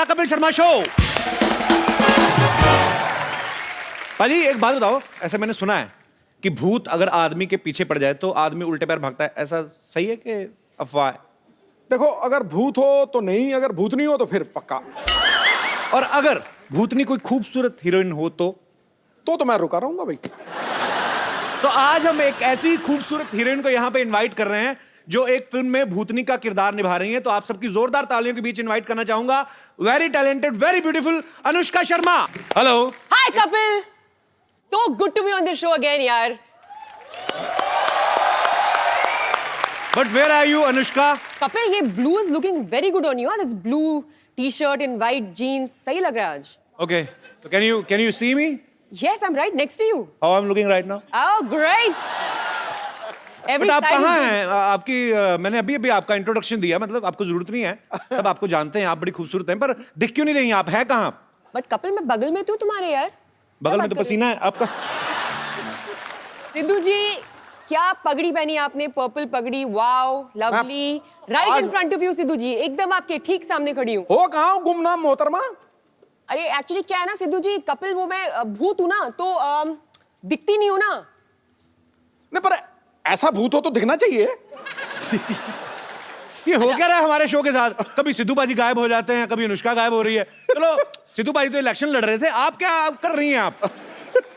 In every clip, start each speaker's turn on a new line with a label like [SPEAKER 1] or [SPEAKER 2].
[SPEAKER 1] The Kapil Sharma show. भाजी एक बात बताओ, ऐसा मैंने सुना है कि भूत अगर आदमी के पीछे पड़ जाए तो आदमी उल्टे पैर भागता है, ऐसा सही है कि अफवाह है?
[SPEAKER 2] देखो, अगर भूत हो तो नहीं, अगर भूतनी हो तो फिर पक्का।
[SPEAKER 1] और अगर भूतनी कोई खूबसूरत हीरोइन हो
[SPEAKER 2] तो मैं रुका रहूंगा भाई।
[SPEAKER 1] तो आज हम एक ऐसी खूबसूरत हीरोइन को यहाँ पे इनवाइट कर रहे हैं जो एक फिल्म में भूतनी का किरदार निभा रही है। तो आप सबकी जोरदार तालियों के बीच इनवाइट करना चाहूंगा very talented, very beautiful Anushka Sharma. Hello.
[SPEAKER 3] Hi Kapil, so good to be on this show again यार।
[SPEAKER 1] But where are you Anushka?
[SPEAKER 3] Kapil, ये blue is looking very good on you. This blue t-shirt and white jeans सही लग रहा है आज।
[SPEAKER 1] Okay, so can you see me?
[SPEAKER 3] Yes, I'm right next to you.
[SPEAKER 1] How I'm looking right now?
[SPEAKER 3] Oh, great. Every
[SPEAKER 1] but आप
[SPEAKER 3] side
[SPEAKER 1] कहाँ
[SPEAKER 3] is
[SPEAKER 1] हैं? आपकी मैंने अभी आपका इंट्रोडक्शन दिया, मतलब आपको जरूरत नहीं है, सब आपको जानते हैं, आप बड़ी खूबसूरत हैं, पर दिख क्यों नहीं रही आप? है कहाँ?
[SPEAKER 3] But कपिल, मैं बगल में तो तुम्हारे यार।
[SPEAKER 1] बगल में तो पसीना है आपका।
[SPEAKER 3] सिद्धू जी, क्या पगड़ी पहनी आपने? पर्पल पगड़ी, wow, lovely. Right in front of you Sidhu ji, एकदम आपके ठीक सामने खड़ी हूँ।
[SPEAKER 2] हो कहाँ हूँ गुमनाम मोहतरमा?
[SPEAKER 3] अरे एक्चुअली क्या है ना सिद्धू जी, कपिल वो मैं भूत हूँ ना, तो दिखती नहीं हूँ ना।
[SPEAKER 2] नहीं, पर ऐसा भूत हो तो दिखना चाहिए।
[SPEAKER 1] ये हो क्या रहा है हमारे शो के साथ? कभी सिद्धू बाजी गायब हो जाते हैं, कभी अनुष्का गायब हो रही है। चलो, सिद्धू बाजी तो इलेक्शन लड़ रहे थे, आप क्या कर रही हैं आप?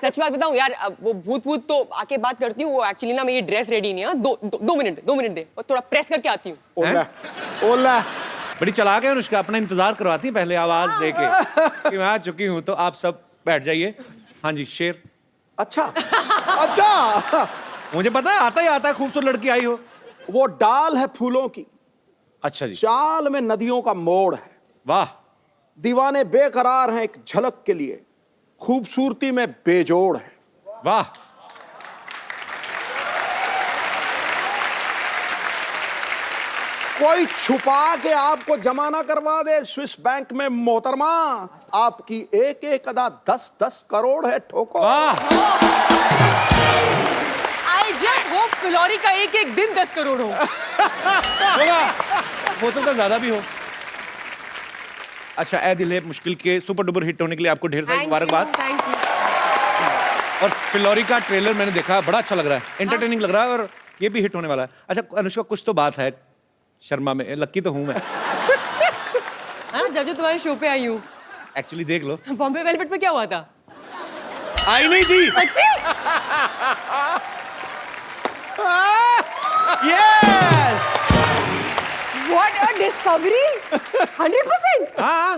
[SPEAKER 3] सच बात बताऊं यार, अब वो भूत तो आके बात करती हूँ। वो एक्चुअली ना मेरी ड्रेस रेडी नहीं है। दो मिनट दे, और थोड़ा प्रेस करके आती हूँ।
[SPEAKER 2] ओला ओला,
[SPEAKER 1] बड़ी चालाक है अनुष्का, अपना इंतजार करवाती है पहले आवाज देके कि मैं आ चुकी हूँ, तो आप सब बैठ जाइए। हाँ जी, शेर।
[SPEAKER 2] अच्छा अच्छा,
[SPEAKER 1] मुझे पता है, आता है, खूबसूरत लड़की आई हो।
[SPEAKER 2] वो डाल है फूलों की,
[SPEAKER 1] अच्छा जी।
[SPEAKER 2] चाल में नदियों का मोड़ है।
[SPEAKER 1] वाह।
[SPEAKER 2] दीवाने बेकरार हैं एक झलक के लिए, खूबसूरती में बेजोड़ है।
[SPEAKER 1] वाह।
[SPEAKER 2] कोई छुपा के आपको जमाना करवा दे स्विस बैंक में मोहतरमा, आपकी एक एक अदा 10-10 करोड़ है ठोको।
[SPEAKER 1] वाह।
[SPEAKER 3] आई जस्ट होप फिलौरी का एक एक दिन 10 करोड़ हो।
[SPEAKER 1] हो सकता है ज्यादा भी हो। अच्छा, ए दिल है मुश्किल के सुपर डुपर हिट होने के लिए आपको ढेर सारी मुबारकबाद।
[SPEAKER 3] Thank you.
[SPEAKER 1] और फिलौरी का ट्रेलर मैंने देखा, बड़ा अच्छा लग रहा है, एंटरटेनिंग लग रहा है, और ये भी हिट होने वाला है। अच्छा अनुष्का, कुछ तो बात है शर्मा में, लक्की तो हूं मैं।
[SPEAKER 3] हाँ, जब तुम्हारे शो पे आई हूँ।
[SPEAKER 1] एक्चुअली देख लो,
[SPEAKER 3] बॉम्बे वेलवेट पे क्या हुआ था?
[SPEAKER 1] आई नहीं थी।
[SPEAKER 3] सच्ची?
[SPEAKER 1] यस।
[SPEAKER 3] What a discovery! 100%.
[SPEAKER 1] हाँ।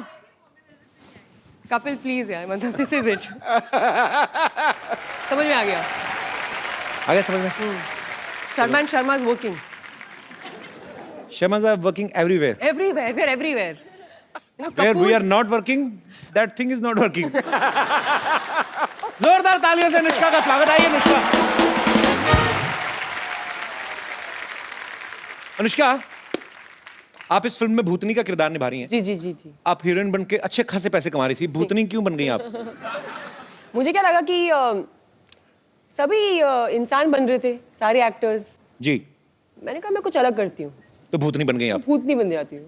[SPEAKER 3] कपिल प्लीज यार, मतलब दिस इज इट। समझ में आ गया।
[SPEAKER 1] आगे समझ में।
[SPEAKER 3] Sharma is working.
[SPEAKER 1] Shamas are working everywhere.
[SPEAKER 3] Everywhere, we're everywhere. You know,
[SPEAKER 1] Where we
[SPEAKER 3] Kapoor-
[SPEAKER 1] are not working, that thing is not working. जोरदार तालियों से अनुष्का का स्वागत। आइए अनुष्का। अनुष्का, आप इस फिल्म में भूतनी का किरदार निभा रही हैं।
[SPEAKER 3] जी।
[SPEAKER 1] आप हीरोइन बन के अच्छे खासे पैसे कमा रही थी, भूतनी क्यों बन गई आप?
[SPEAKER 3] मुझे क्या लगा कि सभी इंसान बन रहे थे, सारे एक्टर्स।
[SPEAKER 1] जी।
[SPEAKER 3] मैंने कहा मैं कुछ अलग करती हूँ,
[SPEAKER 1] तो भूतनी बन गई आप।
[SPEAKER 3] भूत नहीं बन जाती हूँ।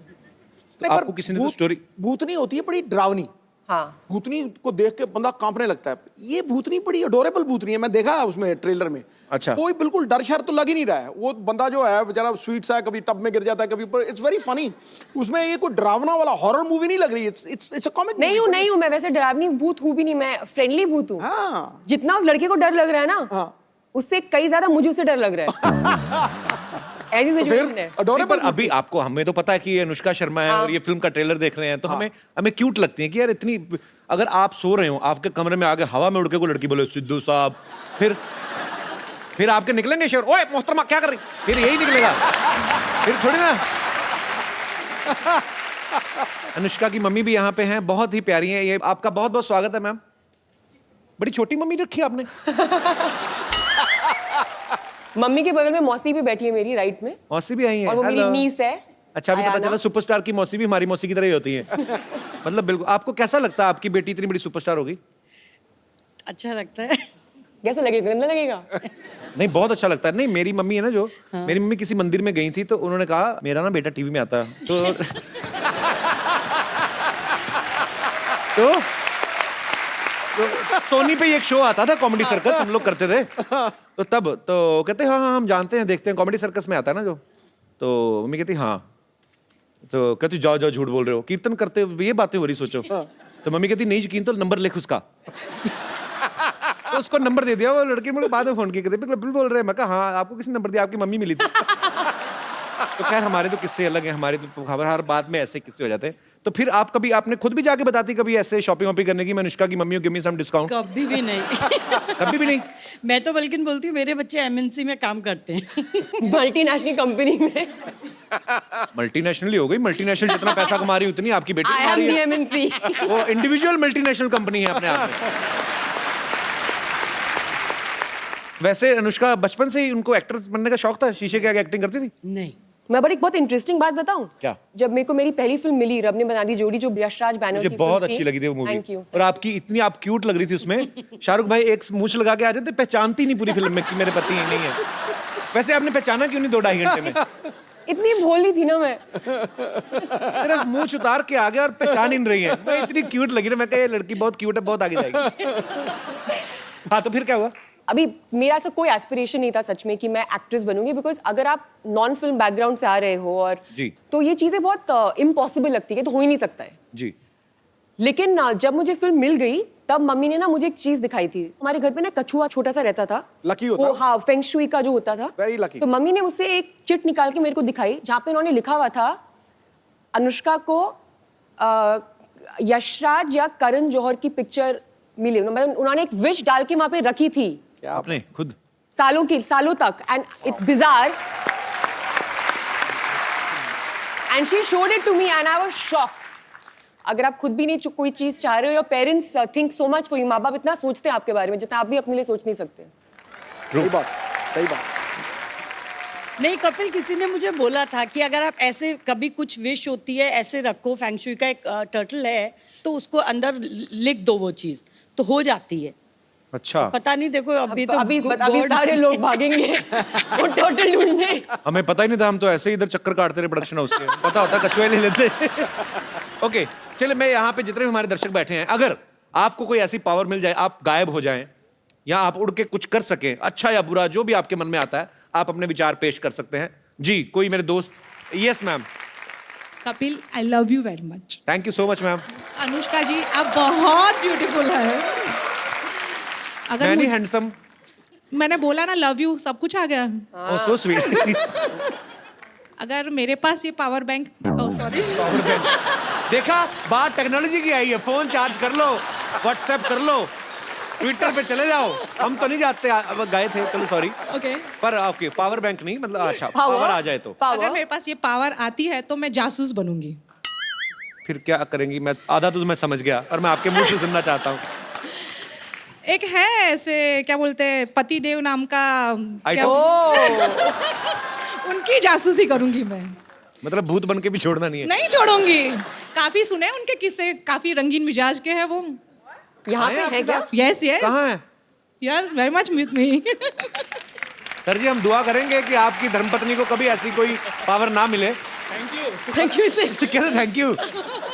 [SPEAKER 2] नहीं,
[SPEAKER 1] आपको किसी ने तो स्टोरी।
[SPEAKER 2] भूतनी होती है बड़ी डरावनी।
[SPEAKER 3] हाँ,
[SPEAKER 2] भूतनी को देख के बंदा कांपने लगता है। ये भूतनी बड़ी अडोरेबल भूतनी है, मैं देखा है उसमें ट्रेलर में।
[SPEAKER 1] अच्छा।
[SPEAKER 2] कोई बिल्कुल डर शर तो लग ही नहीं रहा है। वो बंदा जो है बेचारा स्वीट सा है, कभी टब में गिर जाता है, कभी ऊपर। It's very funny. उसमें ये कोई डरावना वाला हॉरर मूवी नहीं लग रही। It's a comic.
[SPEAKER 3] नहीं हूँ मैं वैसे डरावनी भूत हूँ भी नहीं, मैं फ्रेंडली भूत हूँ।
[SPEAKER 2] हाँ।
[SPEAKER 3] जितना उस लड़के को डर लग रहा है ना,
[SPEAKER 2] हाँ।
[SPEAKER 3] उससे कई ज्यादा मुझे उससे डर लग रहा है। ऐसी सिचुएशन है।
[SPEAKER 1] नहीं,
[SPEAKER 2] अडोरेबल।
[SPEAKER 1] पर अभी आपको, हमें तो पता है कि ये अनुष्का शर्मा है और ये फिल्म का ट्रेलर देख रहे हैं, तो हमें क्यूट लगती है कि यार इतनी। अगर आप सो रहे हो, आपके कमरे में आगे हवा में उड़ के कोई लड़की बोले सिद्धू साहब, फिर आपके निकलेंगे शेर, ओए मोहतरमा क्या कर रही, फिर यही निकलेगा, फिर थोड़ी ना। अनुष्का की मम्मी भी यहाँ पे हैं, बहुत ही प्यारी हैं। ये आपका बहुत बहुत स्वागत है मैम। बड़ी छोटी मम्मी रखी आपने।
[SPEAKER 3] मम्मी के बगल में मौसी भी बैठी है मेरी राइट में,
[SPEAKER 1] मौसी भी आई है,
[SPEAKER 3] और वो मेरी नीस है।
[SPEAKER 1] अच्छा, अभी पता
[SPEAKER 3] आयाना।
[SPEAKER 1] चला सुपरस्टार की मौसी भी हमारी मौसी की तरह ही होती है। मतलब बिल्कुल। आपको कैसा लगता है आपकी बेटी इतनी बड़ी सुपरस्टार होगी?
[SPEAKER 4] अच्छा लगता है।
[SPEAKER 3] कैसा लगेगा? गंदा लगेगा?
[SPEAKER 1] नहीं, बहुत अच्छा लगता है। नहीं, मेरी मम्मी है ना जो, मेरी मम्मी किसी मंदिर में गई थी, तो उन्होंने कहा मेरा ना बेटा टीवी में आता है, तो सोनी पे एक शो आता था कॉमेडी सर्कस, हम लोग करते थे। तो तब तो कहते हाँ हाँ हम जानते हैं, देखते हैं, कॉमेडी सर्कस में आता है ना जो। तो मम्मी कहती हाँ। तो कहती जाओ जाओ झूठ बोल रहे हो, कीर्तन करते हो, ये बातें हो रही सोचो। तो मम्मी कहती नहीं यकीन तो नंबर लिख उसका। तो उसको नंबर दे दिया, वो लड़की मुझे बाद में फोन किया, कहते बिल्कुल बोल रहे हैं। मैं कहा हाँ आपको किसने नंबर दिया, आपकी मम्मी मिली थी। तो खैर हमारे तो किस्से अलग हैं, हमारे तो खबर हर बात में ऐसे किस्से हो जाते हैं। तो फिर आप कभी आपने खुद भी जाके बताती कभी ऐसे शॉपिंग वॉपिंग करने की, मैं अनुष्का की mummy give me some discount?
[SPEAKER 4] कभी भी नहीं।
[SPEAKER 1] कभी भी नहीं?
[SPEAKER 4] मैं तो बल्कि बोलती हूँ मेरे बच्चे एमएनसी में काम करते हैं।
[SPEAKER 3] मल्टीनेशनल कंपनी में।
[SPEAKER 1] मल्टीनेशनल ही हो गई, मल्टीनेशनल जितना पैसा कमा रही उतनी आपकी बेटी
[SPEAKER 3] आई
[SPEAKER 1] कमा
[SPEAKER 3] एम
[SPEAKER 1] रही
[SPEAKER 3] दी
[SPEAKER 1] है।
[SPEAKER 3] एमएनसी।
[SPEAKER 1] वो इंडिविजुअल मल्टीनेशनल कंपनी है अपने आप में। वैसे अनुष्का बचपन से ही उनको एक्ट्रेस बनने का शौक था, शीशे के आगे एक्टिंग करती थी?
[SPEAKER 4] नहीं।
[SPEAKER 3] मैं बड़ी बहुत इंटरेस्टिंग बात बताऊं?
[SPEAKER 1] क्या?
[SPEAKER 3] जब मेरे को मेरी पहली फिल्म मिली रब ने बना दी जोड़ी, जो यशराज बैनर्जी
[SPEAKER 1] मुझे बहुत अच्छी लगी थी वो मूवी।
[SPEAKER 3] Thank you.
[SPEAKER 1] और आपकी इतनी आप क्यूट लग रही थी उसमें। शाहरुख भाई एक मूछ लगा के आ जाते, पहचानती नहीं पूरी फिल्म में कि मेरे पति नहीं है। वैसे आपने पहचाना क्यों नहीं 2-2.5 घंटे में?
[SPEAKER 3] इतनी भोली थी ना मैं।
[SPEAKER 1] सिर्फ मुंह उतार के आ गया और पहचान ही नहीं रही है। मैं इतनी क्यूट लगी ना, मैं कहा ये लड़की बहुत क्यूट है, बहुत आगे जाएगी। हाँ तो फिर क्या हुआ?
[SPEAKER 3] अभी मेरा ऐसा कोई एस्पिरेशन नहीं था सच में कि मैं एक्ट्रेस बनूंगी, बिकॉज अगर आप नॉन फिल्म बैकग्राउंड से आ रहे हो और
[SPEAKER 1] जी।
[SPEAKER 3] तो ये चीजें बहुत इम्पॉसिबल लगती है, तो हो ही नहीं सकता है।
[SPEAKER 1] जी।
[SPEAKER 3] लेकिन जब मुझे फिल्म मिल गई तब मम्मी ने ना मुझे एक चीज दिखाई थी। हमारे घर पे ना कछुआ छोटा सा रहता था,
[SPEAKER 2] लकी होता
[SPEAKER 3] वो,
[SPEAKER 2] है।
[SPEAKER 3] हाँ फेंग शुई का जो होता था।
[SPEAKER 2] Very lucky।
[SPEAKER 3] तो मम्मी ने उससे एक चिट निकाल के मेरे को दिखाई, जहाँ पे उन्होंने लिखा हुआ था अनुष्का को यशराज या करण जौहर की पिक्चर मिली। मतलब उन्होंने एक विश डाल के वहां पे रखी थी
[SPEAKER 1] आपने खुद?
[SPEAKER 3] सालों तक, and it's bizarre, and she showed it to me and I was shocked. अगर आप खुद भी नहीं कोई चीज चाह रहे हो, your parents think so much for you, माँ बाप इतना सोचते हैं आपके बारे में जितना आप भी अपने लिए सोच नहीं सकते।
[SPEAKER 2] सही बात, सही बात।
[SPEAKER 4] नहीं कपिल, किसी ने मुझे बोला था कि अगर आप ऐसे कभी कुछ विश होती है ऐसे रखो, फैंगशुई का एक टर्टल है तो उसको अंदर लिख दो, वो चीज तो हो जाती है।
[SPEAKER 1] अच्छा।
[SPEAKER 4] पता नहीं, देखो अभी तो
[SPEAKER 3] अभी सारे लोग भागेंगे वो टोटल ढूंढने।
[SPEAKER 1] हमें पता ही नहीं था, हम तो ऐसे ही इधर चक्कर काटते रहे प्रोडक्शन हाउस के। पता होता कछुए ले लेते। ओके चले, मैं यहाँ पे जितने भी हमारे दर्शक बैठे हैं, अगर आपको कोई ऐसी पावर मिल जाए, आप गायब हो जाएं या आप उड़ के कुछ कर सकें, अच्छा या बुरा जो भी आपके मन में आता है, आप अपने विचार पेश कर सकते हैं। जी कोई मेरे दोस्त? Yes ma'am.
[SPEAKER 5] Kapil, I love you very much.
[SPEAKER 1] Thank you so much ma'am.
[SPEAKER 5] Anushka ji आप बहुत ब्यूटीफुल है। अगर
[SPEAKER 1] मैनी
[SPEAKER 5] मुझे-
[SPEAKER 1] हैंडसम।
[SPEAKER 5] मैंने बोला ना लव यू, सब कुछ आ गया।
[SPEAKER 1] ओह सो स्वीट।
[SPEAKER 5] अगर मेरे पास ये पावर बैंक, ओह सॉरी,
[SPEAKER 1] देखा, बात टेक्नोलॉजी की आई है। फोन चार्ज कर लो, व्हाट्सएप कर लो, ट्विटर पे चले जाओ। हम तो नहीं जाते, अब गए थे, चलो सॉरी।
[SPEAKER 5] ओके।
[SPEAKER 1] पर ओके पावर बैंक नहीं, मतलब अच्छा पावर आ जाए तो
[SPEAKER 5] अगर मेरे पास ये पावर आती है तो मैं जासूस बनूंगी।
[SPEAKER 1] फिर क्या करेंगी? मैं आधा तो मैं समझ गया और मैं आपके मुंह से सुनना चाहता हूँ।
[SPEAKER 5] एक है ऐसे, क्या बोलते हैं, पति देव नाम का, क्या उनकी जासूसी करूंगी मैं।
[SPEAKER 1] मतलब भूत बन के भी छोड़ना नहीं है।
[SPEAKER 5] नहीं छोड़ूंगी, काफी सुने उनके किस्से, काफी रंगीन मिजाज के हैं वो।
[SPEAKER 3] यहाँ पे है क्या?
[SPEAKER 5] यस यस,
[SPEAKER 1] कहाँ है?
[SPEAKER 5] यार very much with me.
[SPEAKER 1] Sir ji हम दुआ करेंगे कि आपकी धर्मपत्नी को कभी ऐसी कोई पावर ना मिले।
[SPEAKER 3] Thank you sir.
[SPEAKER 1] कैसे थैंक यू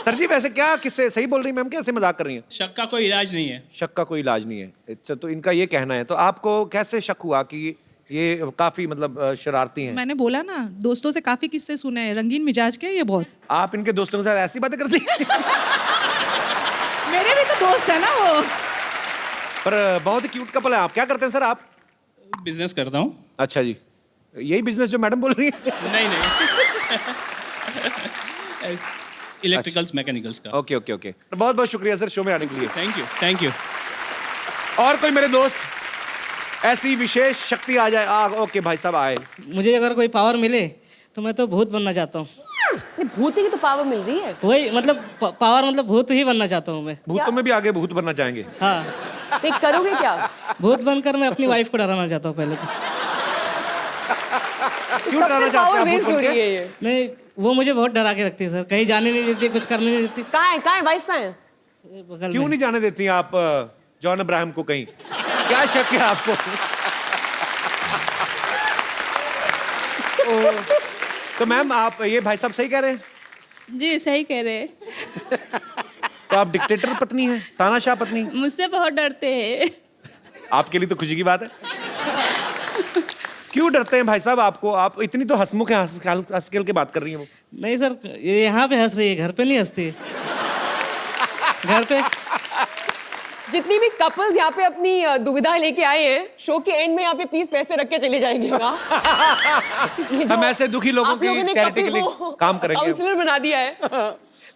[SPEAKER 1] सर जी? वैसे क्या किससे सही बोल रही मैम, कैसे मजाक कर रही हैं?
[SPEAKER 6] शक का कोई इलाज नहीं है।
[SPEAKER 1] शक का कोई इलाज नहीं है, अच्छा तो इनका ये कहना है। तो आपको कैसे शक हुआ कि ये काफी मतलब शरारती हैं?
[SPEAKER 5] मैंने बोला ना, दोस्तों से काफी किस्से सुने हैं, रंगीन मिजाज के हैं ये बहुत।
[SPEAKER 1] आप इनके दोस्तों के साथ ऐसी बातें करती हैं?
[SPEAKER 5] मेरे भी तो दोस्त है ना वो।
[SPEAKER 1] पर बहुत ही क्यूट कपल है। आप क्या करते हैं सर आप?
[SPEAKER 6] बिजनेस करता हूँ।
[SPEAKER 1] अच्छा जी, यही बिजनेस जो मैडम बोल रही है?
[SPEAKER 6] नहीं नहीं, इलेक्ट्रिकल्स मैकेनिकल्स का।
[SPEAKER 1] ओके ओके ओके, बहुत बहुत शुक्रिया सर शो में आने के लिए।
[SPEAKER 6] Thank you thank you.
[SPEAKER 1] और कोई मेरे दोस्त ऐसी विशेष शक्ति आ जाए? ओके भाई साहब आए।
[SPEAKER 7] मुझे अगर कोई पावर मिले तो मैं तो भूत बनना चाहता हूँ।
[SPEAKER 3] भूत की तो पावर मिल रही है।
[SPEAKER 7] वही मतलब पावर, मतलब भूत ही बनना चाहता हूँ मैं।
[SPEAKER 1] भूतों में भी आगे भूत बनना चाहेंगे?
[SPEAKER 7] हाँ,
[SPEAKER 3] देख करोगे क्या?
[SPEAKER 7] भूत बनकर मैं अपनी वाइफ को डराना चाहता हूँ पहले तो।
[SPEAKER 1] क्यों डराना चाहते
[SPEAKER 3] पावर
[SPEAKER 1] हैं आप
[SPEAKER 3] वेस्ट
[SPEAKER 1] भूत
[SPEAKER 3] हो
[SPEAKER 1] बन
[SPEAKER 3] रही
[SPEAKER 1] के?
[SPEAKER 3] है ये।
[SPEAKER 7] नहीं, वो मुझे बहुत डरा के रखती है सर, कहीं जाने नहीं देती, कुछ करने नहीं देती।
[SPEAKER 3] कहाँ है वाइफ कहाँ है?
[SPEAKER 7] ये बगल
[SPEAKER 1] क्यों
[SPEAKER 7] में।
[SPEAKER 1] नहीं जाने देती आप जॉन अब्राहम को कहीं? क्या शक है आपको? तो मैम आप ये भाई साहब सही कह रहे हैं?
[SPEAKER 5] जी सही कह रहे हैं।
[SPEAKER 1] तो आप डिक्टेटर पत्नी हैं, तानाशाह पत्नी।
[SPEAKER 5] मुझसे बहुत डरते हैं।
[SPEAKER 1] आपके लिए तो खुशी की बात है। क्यों डरते हैं भाई साहब आपको? आप इतनी तो हंसमुख है, हंस खेल के बात कर रही हैं वो।
[SPEAKER 7] नहीं सर, ये यहाँ पे हंस रही है, घर पे नहीं हंसती। घर पे
[SPEAKER 3] जितनी भी कपल्स यहाँ पे अपनी दुविधा लेके आए हैं, शो के एंड में यहाँ पे प्लीज पैसे रख के चले जाएंगे।
[SPEAKER 1] हम ऐसे दुखी लोगों की चैरिटी के लिए काम करेंगे।
[SPEAKER 3] काउंसलर बना दिया है,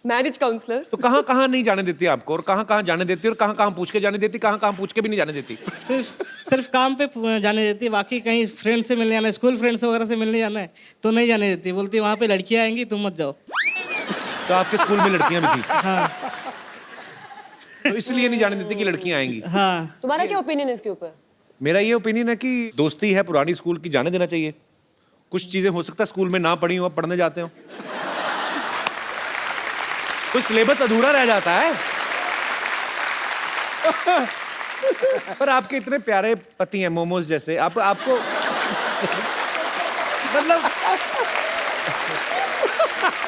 [SPEAKER 3] मैरिज काउंसलर।
[SPEAKER 1] तो कहाँ कहाँ नहीं जाने देती आपको, और कहाँ कहाँ जाने देती, और कहाँ कहाँ पूछ के जाने देती, कहाँ कहाँ पूछ के भी नहीं जाने देती?
[SPEAKER 7] सिर्फ काम पे जाने देती है, बाकी कहीं फ्रेंड से मिलने जाना है, स्कूल फ्रेंड्स वगैरह से मिलने जाना है तो नहीं जाने देती। बोलती वहाँ पे लड़कियाँ आएंगी, तुम मत जाओ।
[SPEAKER 1] तो आपके स्कूल में लड़कियां भी थी?
[SPEAKER 7] हाँ
[SPEAKER 1] तो इसलिए नहीं जाने देती कि लड़कियां आएंगी।
[SPEAKER 7] हाँ।
[SPEAKER 3] तुम्हारा क्या ओपिनियन है इसके ऊपर?
[SPEAKER 1] मेरा ये ओपिनियन है कि दोस्ती है पुरानी स्कूल की, जाने देना चाहिए। कुछ चीजें हो सकता है स्कूल में ना पढ़ी हो, अब पढ़ने जाते हो, कुछ सिलेबस अधूरा रह जाता है। पर आपके इतने प्यारे पति हैं, मोमोज जैसे, आपको मतलब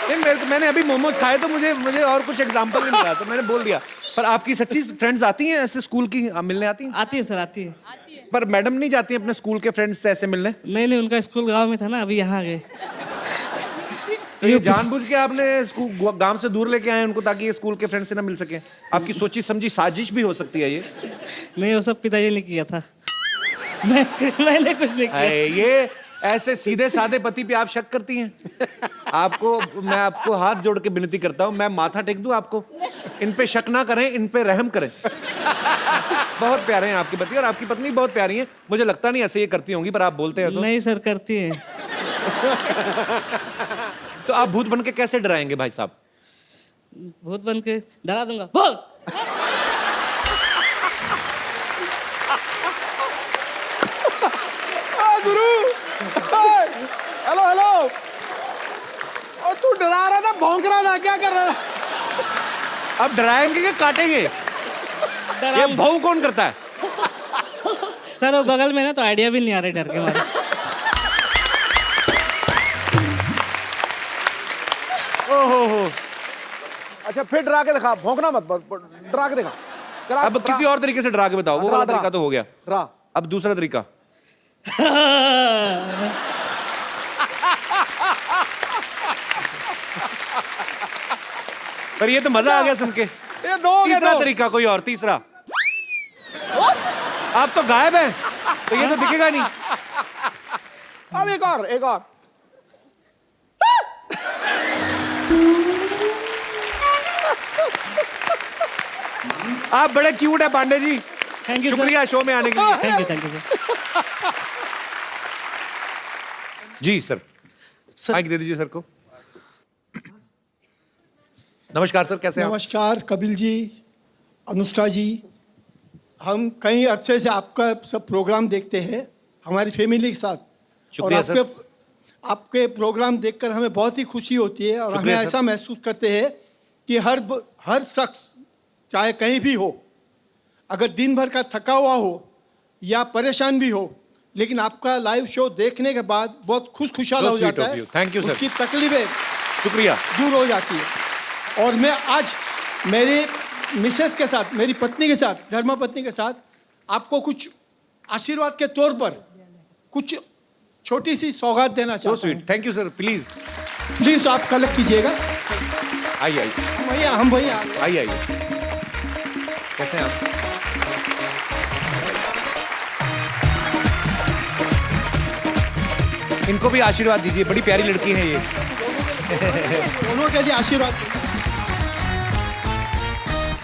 [SPEAKER 1] नहीं, मैंने अभी मोमोज खाए तो मुझे और कुछ एग्जांपल नहीं मिला, तो मैंने बोल दिया। पर आपकी सच्ची फ्रेंड्स आती हैं ऐसे स्कूल की मिलने आती हैं?
[SPEAKER 7] आती है सर, आती है।
[SPEAKER 1] पर मैडम नहीं जाती हैं अपने स्कूल के फ्रेंड्स से ऐसे मिलने?
[SPEAKER 7] नहीं, उनका स्कूल गांव में था ना, अभी यहाँ आ गए।
[SPEAKER 1] तो ये जानबूझ के आपने स्कूल गांव से दूर लेके आए उनको, ताकि ये स्कूल के फ्रेंड से ना मिल सके? आपकी सोची समझी साजिश भी हो सकती है ये।
[SPEAKER 7] नहीं, वो सब पिताजी ने किया था। मैंने कुछ नहीं किया।
[SPEAKER 1] ये ऐसे सीधे साधे पति पे आप शक करती हैं? मैं आपको हाथ जोड़ के विनती करता हूँ, मैं माथा टेक दूं आपको? इन पे शक ना करें, इन पे रहम करें। बहुत प्यारे हैं आपके पति, और आपकी पत्नी बहुत प्यारी है। मुझे लगता नहीं ऐसे ये करती होंगी, पर आप बोलते हैं तो।
[SPEAKER 7] नहीं सर, करती है।
[SPEAKER 1] तो आप भूत बन के कैसे डराएंगे भाई साहब?
[SPEAKER 7] भूत बन के डरा दूंगा। बोल।
[SPEAKER 2] गुरु, हेलो हेलो। और तू डरा रहा था, भौंक रहा था, क्या कर रहा था?
[SPEAKER 1] अब डराएंगे कि काटेंगे? ये भाव कौन करता है?
[SPEAKER 7] सर वो बगल में ना, तो आइडिया भी नहीं आ रही डर के मारे।
[SPEAKER 2] ओहो, अच्छा फिर डरा के दिखा, भौंकना मत, डरा के दिखा।
[SPEAKER 1] अब किसी और तरीके से डरा के बताओ। वो वाला तरीका तो हो गया,
[SPEAKER 2] डरा।
[SPEAKER 1] अब दूसरा तरीका। पर ये तो मजा आ गया सुन के।
[SPEAKER 2] ये दो हो गए,
[SPEAKER 1] तीसरा
[SPEAKER 2] दो।
[SPEAKER 1] तरीका कोई और, तीसरा। आप तो गायब हैं, तो ये तो दिखेगा नहीं।
[SPEAKER 2] अब एक और।
[SPEAKER 1] आप बड़े क्यूट है Pandey ji.
[SPEAKER 7] Thank you sir.
[SPEAKER 1] शुक्रिया शो में आने के लिए।
[SPEAKER 7] Thank you sir.
[SPEAKER 1] जी सर, माइक दे दीजिए सर को। नमस्कार सर, कैसे हैं आप?
[SPEAKER 8] नमस्कार कपिल जी, अनुष्का जी। हम कई अरसे से आपका सब प्रोग्राम देखते हैं हमारी फैमिली के साथ।
[SPEAKER 1] शुक्रिया
[SPEAKER 8] और
[SPEAKER 1] सर।
[SPEAKER 8] आपके प्रोग्राम देखकर हमें बहुत ही खुशी होती है, और हमें
[SPEAKER 1] शुक्रिया सर।
[SPEAKER 8] ऐसा महसूस करते हैं कि हर शख्स चाहे कहीं भी हो, अगर दिन भर का थका हुआ हो या परेशान भी हो, लेकिन आपका लाइव शो देखने के बाद बहुत खुशहाल
[SPEAKER 1] So
[SPEAKER 8] हो
[SPEAKER 1] sweet
[SPEAKER 8] जाता
[SPEAKER 1] of
[SPEAKER 8] है।
[SPEAKER 1] you. Thank you, sir.
[SPEAKER 8] उसकी तकलीफें
[SPEAKER 1] शुक्रिया।
[SPEAKER 8] दूर हो जाती है। और मैं आज मेरी मिसेस के साथ, मेरी पत्नी के साथ, धर्मपत्नी के साथ आपको कुछ आशीर्वाद के तौर पर कुछ छोटी सी सौगात देना
[SPEAKER 1] सो
[SPEAKER 8] चाहता हूँ।
[SPEAKER 1] Sweet, thank you sir. Please
[SPEAKER 8] please आप कलेक्ट कीजिएगा।
[SPEAKER 1] आइए
[SPEAKER 8] हम भैया
[SPEAKER 1] आइए। कैसे हैं आप? इनको भी आशीर्वाद दीजिए, बड़ी प्यारी लड़की है ये।
[SPEAKER 8] दोनों के लिए आशीर्वाद।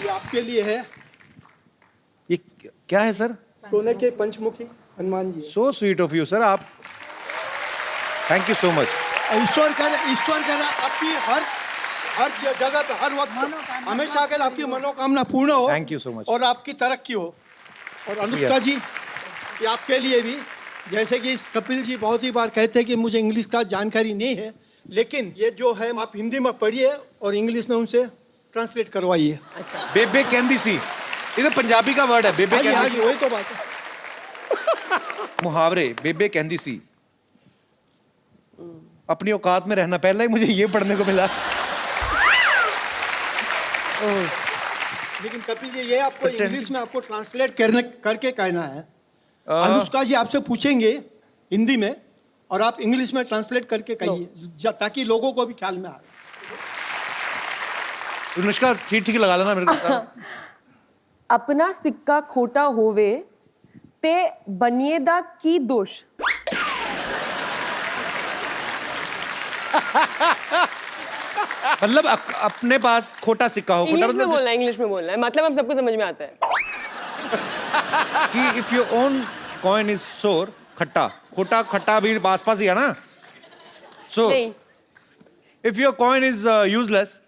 [SPEAKER 8] ये आपके लिए है,
[SPEAKER 1] ये क्या है सर?
[SPEAKER 8] सोने के Panchmukhi Hanuman ji.
[SPEAKER 1] So sweet of you sir. आप थैंक यू सो मच।
[SPEAKER 8] ईश्वर करे आपकी हर जगह पे, हर वक्त, हमेशा अगर आपकी मनोकामना पूर्ण हो।
[SPEAKER 1] Thank you so much.
[SPEAKER 8] और आपकी तरक्की हो। और अनुष्का जी, ये आपके लिए भी, जैसे कि कपिल जी बहुत ही बार कहते हैं कि मुझे इंग्लिश का जानकारी नहीं है, लेकिन ये जो है आप हिंदी में पढ़िए और इंग्लिश में उनसे ट्रांसलेट करवाइए।
[SPEAKER 1] बेबे कहंदी सी, ये तो पंजाबी का वर्ड है। बेबे
[SPEAKER 8] हाँ जी,
[SPEAKER 1] कहंदी सी,
[SPEAKER 8] वही तो बात है।
[SPEAKER 1] मुहावरे। बेबे कहंदी सी, अपनी औकात में रहना। पहले ही मुझे ये पढ़ने को मिला।
[SPEAKER 8] लेकिन कपिल जी ये आपको इंग्लिश में आपको ट्रांसलेट करके कहना है। अनुष्का जी आपसे पूछेंगे हिंदी में और आप इंग्लिश में ट्रांसलेट करके कहिए ताकि लोगों को भी ख्याल में आए।
[SPEAKER 1] अनुष्का ठीक ठीक लगा लेना मेरे को।
[SPEAKER 3] अपना सिक्का खोटा होवे ते बनिएदा की दोष।
[SPEAKER 1] मतलब अपने पास खोटा सिक्का हो, खोटा
[SPEAKER 3] इंग्लिश में
[SPEAKER 1] मतलब
[SPEAKER 3] बोलना है, इंग्लिश में बोलना है, मतलब हम सबको समझ में आता है
[SPEAKER 1] कि if your own coin is सोर, खट्टा, खोटा खट्टा भी आसपास ही है ना। सो
[SPEAKER 3] नहीं,
[SPEAKER 1] if your coin is useless,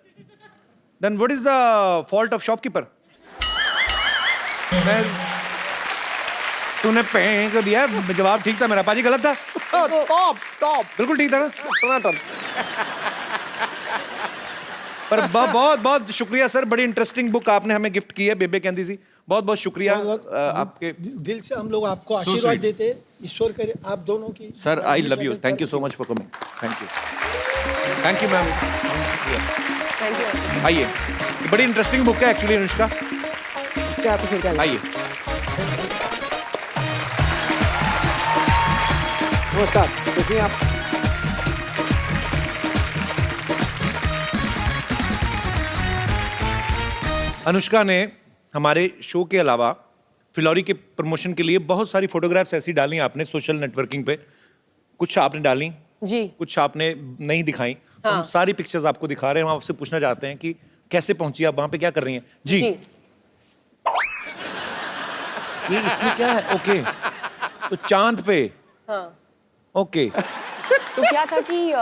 [SPEAKER 1] then what is the fault of shopkeeper? तूने पैं को दिया, जवाब ठीक था मेरा, पाजी गलत था?
[SPEAKER 2] टॉप
[SPEAKER 1] बिल्कुल ठीक था ना?
[SPEAKER 2] टनाटन।
[SPEAKER 1] पर बहुत बहुत शुक्रिया सर, बड़ी इंटरेस्टिंग बुक आपने हमें गिफ्ट की है, बेबे कहती सी। बहुत बहुत शुक्रिया आपके।
[SPEAKER 8] दिल से हम लोग आपको आशीर्वाद
[SPEAKER 1] sweet.
[SPEAKER 8] देते हैं, ईश्वर करे आप दोनों की।
[SPEAKER 1] Sir I love you, thank you so much for coming. Thank you ma'am.
[SPEAKER 3] Thank you.
[SPEAKER 1] आइए, ये बड़ी इंटरेस्टिंग बुक है एक्चुअली अनुष्का।
[SPEAKER 3] क्या पूछे क्या?
[SPEAKER 1] आइए।
[SPEAKER 2] नमस्कार, कैसी हैं आप?
[SPEAKER 1] अनुष्का ने हमारे शो के अलावा फिलौरी के प्रमोशन के लिए बहुत सारी फोटोग्राफ्स ऐसी डाली आपने सोशल नेटवर्किंग पे। कुछ आपने डाली,
[SPEAKER 3] जी,
[SPEAKER 1] कुछ आपने नहीं दिखाई।
[SPEAKER 3] हाँ।
[SPEAKER 1] हम सारी पिक्चर्स आपको दिखा रहे हैं। हम आपसे पूछना चाहते हैं कि कैसे पहुंची आप वहां पे, क्या कर रही हैं? जी, ये इसमें क्या है? ओके, तो चांद पे।
[SPEAKER 3] हाँ।
[SPEAKER 1] ओके,
[SPEAKER 3] तो क्या था कि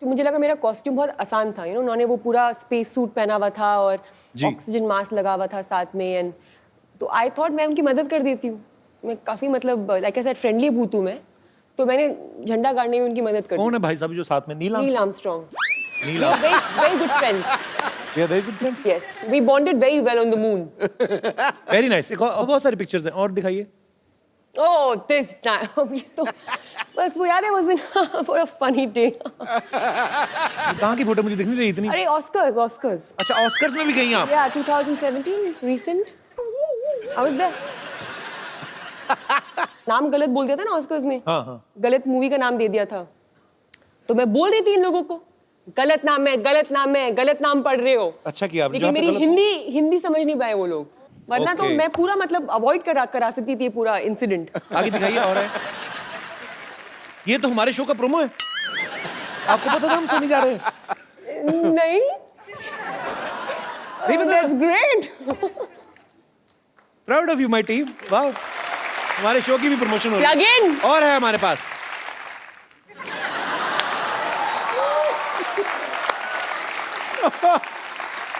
[SPEAKER 3] मुझे लगा मेरा कॉस्ट्यूम बहुत आसान था, उन्होंने वो पूरा स्पेस सूट पहना हुआ था और
[SPEAKER 1] जी।
[SPEAKER 3] ऑक्सीजन मास्क लगा हुआ था साथ में, एंड तो आई थॉट मैं उनकी मदद कर देती हूँ। मैं काफी मतलब लाइक आई सेड फ्रेंडली भूत हूँ मैं, तो मैंने झंडा गाड़ने में उनकी मदद कर दी।
[SPEAKER 1] कौन है भाई साहब जो साथ में? Neil
[SPEAKER 3] Neil
[SPEAKER 1] Armstrong.
[SPEAKER 3] Armstrong.
[SPEAKER 1] Neil
[SPEAKER 3] Very good friends.
[SPEAKER 1] We are very good friends.
[SPEAKER 3] Yes, we bonded very well on the moon.
[SPEAKER 1] Very nice. एक और बहुत सारी पिक्चर्स हैं, और दिखाइए।
[SPEAKER 3] Oh, this time. ये तो बस वो याद है was for a funny day.
[SPEAKER 1] कहाँ की फोटो मुझे दिख नहीं रही इतनी?
[SPEAKER 3] अरे Oscars.
[SPEAKER 1] अच्छा, ऑस्कर्स में भी गई आप?
[SPEAKER 3] Yeah, 2017, recent. I was there. नाम गलत बोल दिया था ना ऑस्कर्स में।
[SPEAKER 1] हाँ हाँ।
[SPEAKER 3] गलत मूवी का नाम दे दिया था, तो मैं बोल रही थी इन लोगों को गलत नाम है, गलत नाम पढ़ रहे हो।
[SPEAKER 1] अच्छा किया आपने।
[SPEAKER 3] लेकिन मेरी हिंदी समझ नहीं पाए वो लोग, वरना तो
[SPEAKER 1] Okay.
[SPEAKER 3] मैं पूरा मतलब अवॉइड करा सकती थी ये पूरा इंसिडेंट।
[SPEAKER 1] आगे दिखाइए। और है, ये तो हमारे शो का प्रोमो है। आपको पता था हम सुनी जा रहे हैं?
[SPEAKER 3] नहीं, That's great.
[SPEAKER 1] Proud of you my team. वाह, हमारे शो की भी प्रमोशन हो रही है।
[SPEAKER 3] Plug in.
[SPEAKER 1] और है हमारे पास।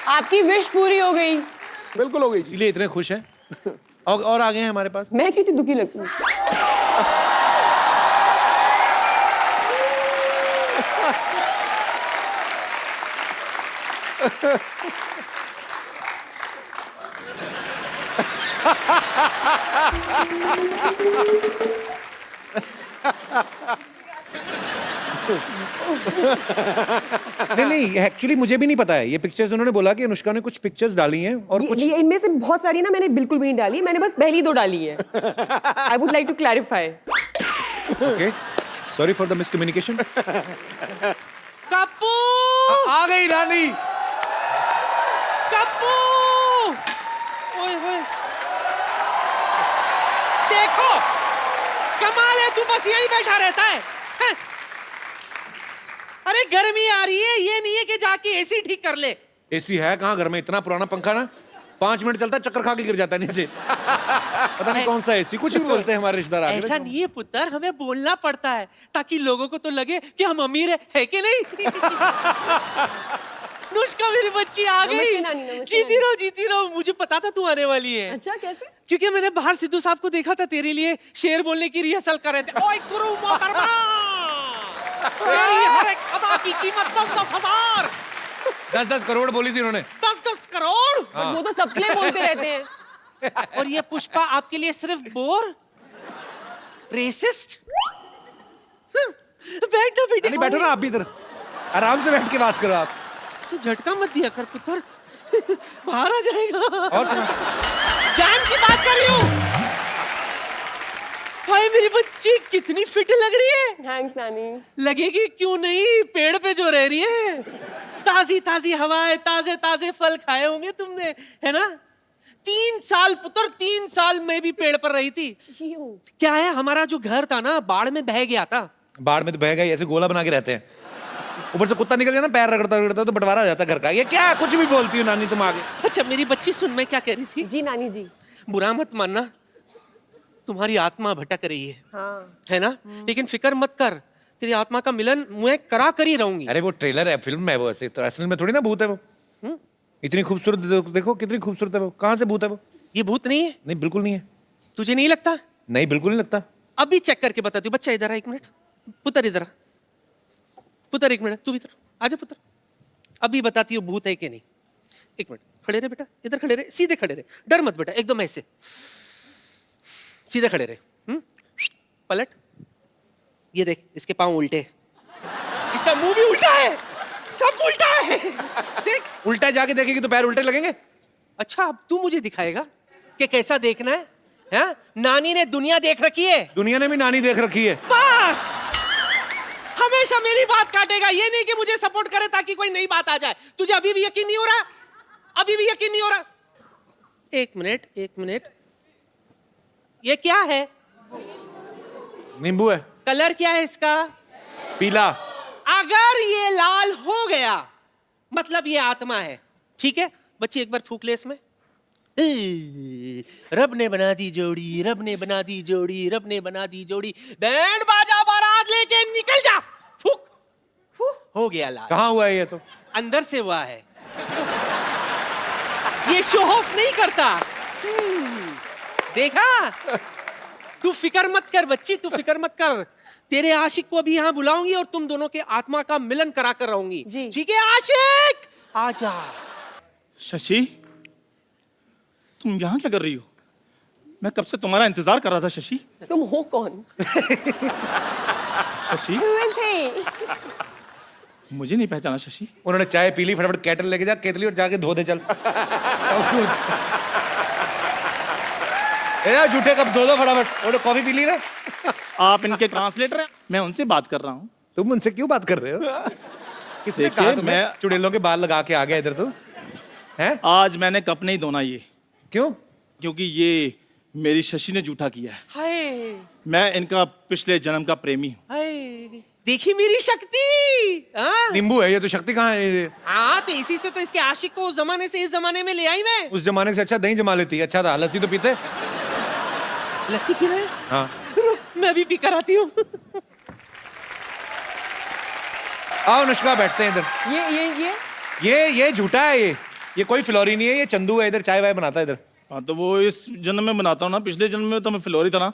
[SPEAKER 3] आपकी विश पूरी हो गई।
[SPEAKER 2] बिल्कुल हो गई।
[SPEAKER 1] इसलिए इतने खुश हैं। और आगे हैं हमारे पास।
[SPEAKER 3] मैं क्यों इतनी दुखी लगती हूँ?
[SPEAKER 1] नहीं एक्चुअली मुझे भी नहीं पता है ये पिक्चर्स। उन्होंने बोला कि अनुष्का ने कुछ पिक्चर्स डाली हैं और कुछ
[SPEAKER 3] ये इनमें से बहुत सारी ना मैंने बिल्कुल भी नहीं डाली, मैंने बस पहली दो डाली है। I would like to clarify.
[SPEAKER 1] Okay, sorry for the miscommunication.
[SPEAKER 7] Kappu
[SPEAKER 1] आ गई रानी।
[SPEAKER 7] कप्पू ओए होए देखो कमाल है, तू बस यही बैठा रहता है हैं? अरे गर्मी आ रही है, ये नहीं है कि जाके एसी ठीक कर ले।
[SPEAKER 1] एसी है कहाँ घर में? इतना पुराना पंखा ना 5 मिनट चलता है, चक्कर खा के गिर जाता है नीचे। पता नहीं कौन सा एसी, कुछ भी बोलते हैं हमारे रिश्तेदार।
[SPEAKER 7] ऐसा नहीं है पुत्र, हमें बोलना पड़ता है ताकि लोगों को तो लगे कि हम अमीर है कि नहीं। नुष्का मेरी बच्ची आ गई।
[SPEAKER 3] नमस्ते नानी, नमस्ते
[SPEAKER 7] जीती रहो जीती रहो। मुझे पता था तू आने वाली है।
[SPEAKER 3] अच्छा, कैसे?
[SPEAKER 7] क्योंकि मैंने बाहर सिद्धू साहब को देखा था, तेरे लिए शेर बोलने की रिहर्सल कर रहे थे। ओए गुरु मोहतरमा, मेरी हर एक अदा की कीमत 10-10 हजार।
[SPEAKER 1] 10-10 करोड़ बोली थी उन्होंने।
[SPEAKER 7] 10-10 करोड़।
[SPEAKER 3] But वो तो सबके लिए बोलते रहते हैं।
[SPEAKER 7] और ये पुष्पा आपके लिए सिर्फ बोर रेसिस्ट। बैठो बेटे।
[SPEAKER 1] नहीं बैठो ना आप भी इधर, आराम से बैठ के बात करो आप।
[SPEAKER 7] झटका मत दिया कर पुत्र, बाहर आ जाएगा।
[SPEAKER 1] और सुना,
[SPEAKER 7] जान की बात कर रही हूँ। भाई मेरी बच्ची कितनी फिट लग रही है।
[SPEAKER 3] थैंक्स नानी।
[SPEAKER 7] लगेगी क्यों नहीं, पेड़ पे जो रह रही है। ताजी ताजी हवाएं, ताजे ताजे फल खाए होंगे तुमने, है ना। 3 साल पुत्र, 3 साल मैं भी पेड़ पर रही थी। क्या है, हमारा जो घर था ना बाढ़ में बह गया था।
[SPEAKER 1] बाढ़ में तो बह गई, ऐसे गोला बना के रहते हैं, ऊपर से कुत्ता निकल जाए ना पैर रगड़ता रगड़ता तो बंटवारा हो जाता घर का। ये क्या कुछ भी बोलती हो नानी तुम आगे।
[SPEAKER 7] अच्छा मेरी बच्ची सुन, मैं क्या कह रही थी।
[SPEAKER 3] जी नानी जी।
[SPEAKER 7] बुरा मत मानना, तुम्हारी आत्मा भटक रही है,
[SPEAKER 3] हाँ।
[SPEAKER 7] है ना। लेकिन फिक्र मत कर, तेरी आत्मा का मिलन मैं करा कर ही रहूंगी।
[SPEAKER 1] अरे वो ट्रेलर है, फिल्म है वो, ऐसे तो असल में थोड़ी ना भूत है वो। इतनी खूबसूरत देखो कितनी खूबसूरत है वो, कहाँ से भूत है वो।
[SPEAKER 7] ये भूत नहीं है।
[SPEAKER 1] नहीं बिल्कुल नहीं है।
[SPEAKER 7] तुझे नहीं लगता?
[SPEAKER 1] नहीं बिल्कुल नहीं लगता।
[SPEAKER 7] अभी चेक करके बताती हूँ। बच्चा इधर आ, 1 मिनट। पुत्र इधर आ, पुत्र 1 मिनट, तू इधर आजा पुत्र। अभी बताती हूँ भूत है कि नहीं। 1 मिनट खड़े रहे बेटा, इधर खड़े रहे, सीधे खड़े रहे, डर मत बेटा, एकदम ऐसे सीधे खड़े रहे। पलट, ये देख इसके पांव उल्टे, इसका मुंह भी उल्टा है, सब उल्टा है। देख,
[SPEAKER 1] उल्टा जाके देखेगी तो पैर उल्टे लगेंगे।
[SPEAKER 7] अच्छा अब तू मुझे दिखाएगा कि कैसा देखना है। हाँ? नानी ने दुनिया देख रखी है।
[SPEAKER 1] दुनिया ने भी नानी देख रखी है।
[SPEAKER 7] बस हमेशा मेरी बात काटेगा, ये नहीं कि मुझे सपोर्ट करे ताकि कोई नई बात आ जाए। तुझे अभी भी यकीन नहीं हो रहा? अभी भी यकीन नहीं हो रहा? 1 मिनट 1 मिनट, ये क्या है?
[SPEAKER 1] नींबू है।
[SPEAKER 7] कलर क्या है इसका?
[SPEAKER 1] पीला।
[SPEAKER 7] अगर ये लाल हो गया मतलब ये आत्मा है, ठीक है। बच्ची एक बार फूक ले इसमें। रब ने बना दी जोड़ी, रब ने बना दी जोड़ी, रब ने बना दी जोड़ी, बैंड बाजा बारात लेके निकल जा। फूक, हो गया लाल।
[SPEAKER 1] कहाँ हुआ है ये तो?
[SPEAKER 7] अंदर से हुआ है। ये शो ऑफ नहीं करता। देखा? तू फिक्र मत कर बच्ची, तू फिक्र मत कर। तेरे आशिक को अभी यहाँ बुलाऊंगी और तुम दोनों के आत्मा का मिलन करा कर रहूंगी। ठीक है आशिक, आजा।
[SPEAKER 9] शशि, तुम यहाँ क्या कर रही हो? मैं कब से तुम्हारा इंतजार कर रहा था शशि।
[SPEAKER 3] तुम हो कौन?
[SPEAKER 9] Shashi,
[SPEAKER 3] Who is he?
[SPEAKER 9] मुझे नहीं पहचाना शशि।
[SPEAKER 1] उन्होंने चाय पी ली, फटाफट केटल लेके जा केतली और जाके धो दे चल। ए झूठे कब धो दो फटाफट, और कॉफी पी ली ना।
[SPEAKER 9] आप इनके ट्रांसलेटर हैं, मैं उनसे बात कर रहा हूँ।
[SPEAKER 1] तुम उनसे क्यों बात कर रहे हो? किसने
[SPEAKER 9] देखिए,
[SPEAKER 1] कहा तुम्हें
[SPEAKER 9] मैं-
[SPEAKER 1] चुड़ैलों के बाल लगा के आ गया इधर तो? हैं?
[SPEAKER 9] आज मैंने कप नहीं धोना ये,
[SPEAKER 1] क्यों?
[SPEAKER 9] क्योंकि ये मेरी शशि ने झूठा किया है।
[SPEAKER 7] हाय
[SPEAKER 9] मैं इनका पिछले जन्म का प्रेमी हूँ।
[SPEAKER 7] हाय, देखी मेरी शक्ति। हाँ?
[SPEAKER 1] नींबू है ये तो, शक्ति कहाँ है ये?
[SPEAKER 7] हाँ तो इसी से तो इसके आशिक को उस जमाने से इस जमाने में ले आई मैं।
[SPEAKER 1] उस जमाने से अच्छा दही जमा लेती। अच्छा था, लस्सी तो पीते।
[SPEAKER 7] लस्सी पी रहे?
[SPEAKER 1] हाँ
[SPEAKER 7] मैं भी पी कर आती हूँ।
[SPEAKER 1] आओ अनुष्का, बैठते हैं इधर। ये झूठा है ये कोई फिलौरी नहीं है, ये चंदू है इधर, चाय वाय बनाता है इधर।
[SPEAKER 9] हाँ तो वो इस जन्म में बनाता हूँ ना, पिछले जन्म में तो मैं फिलौरी था ना।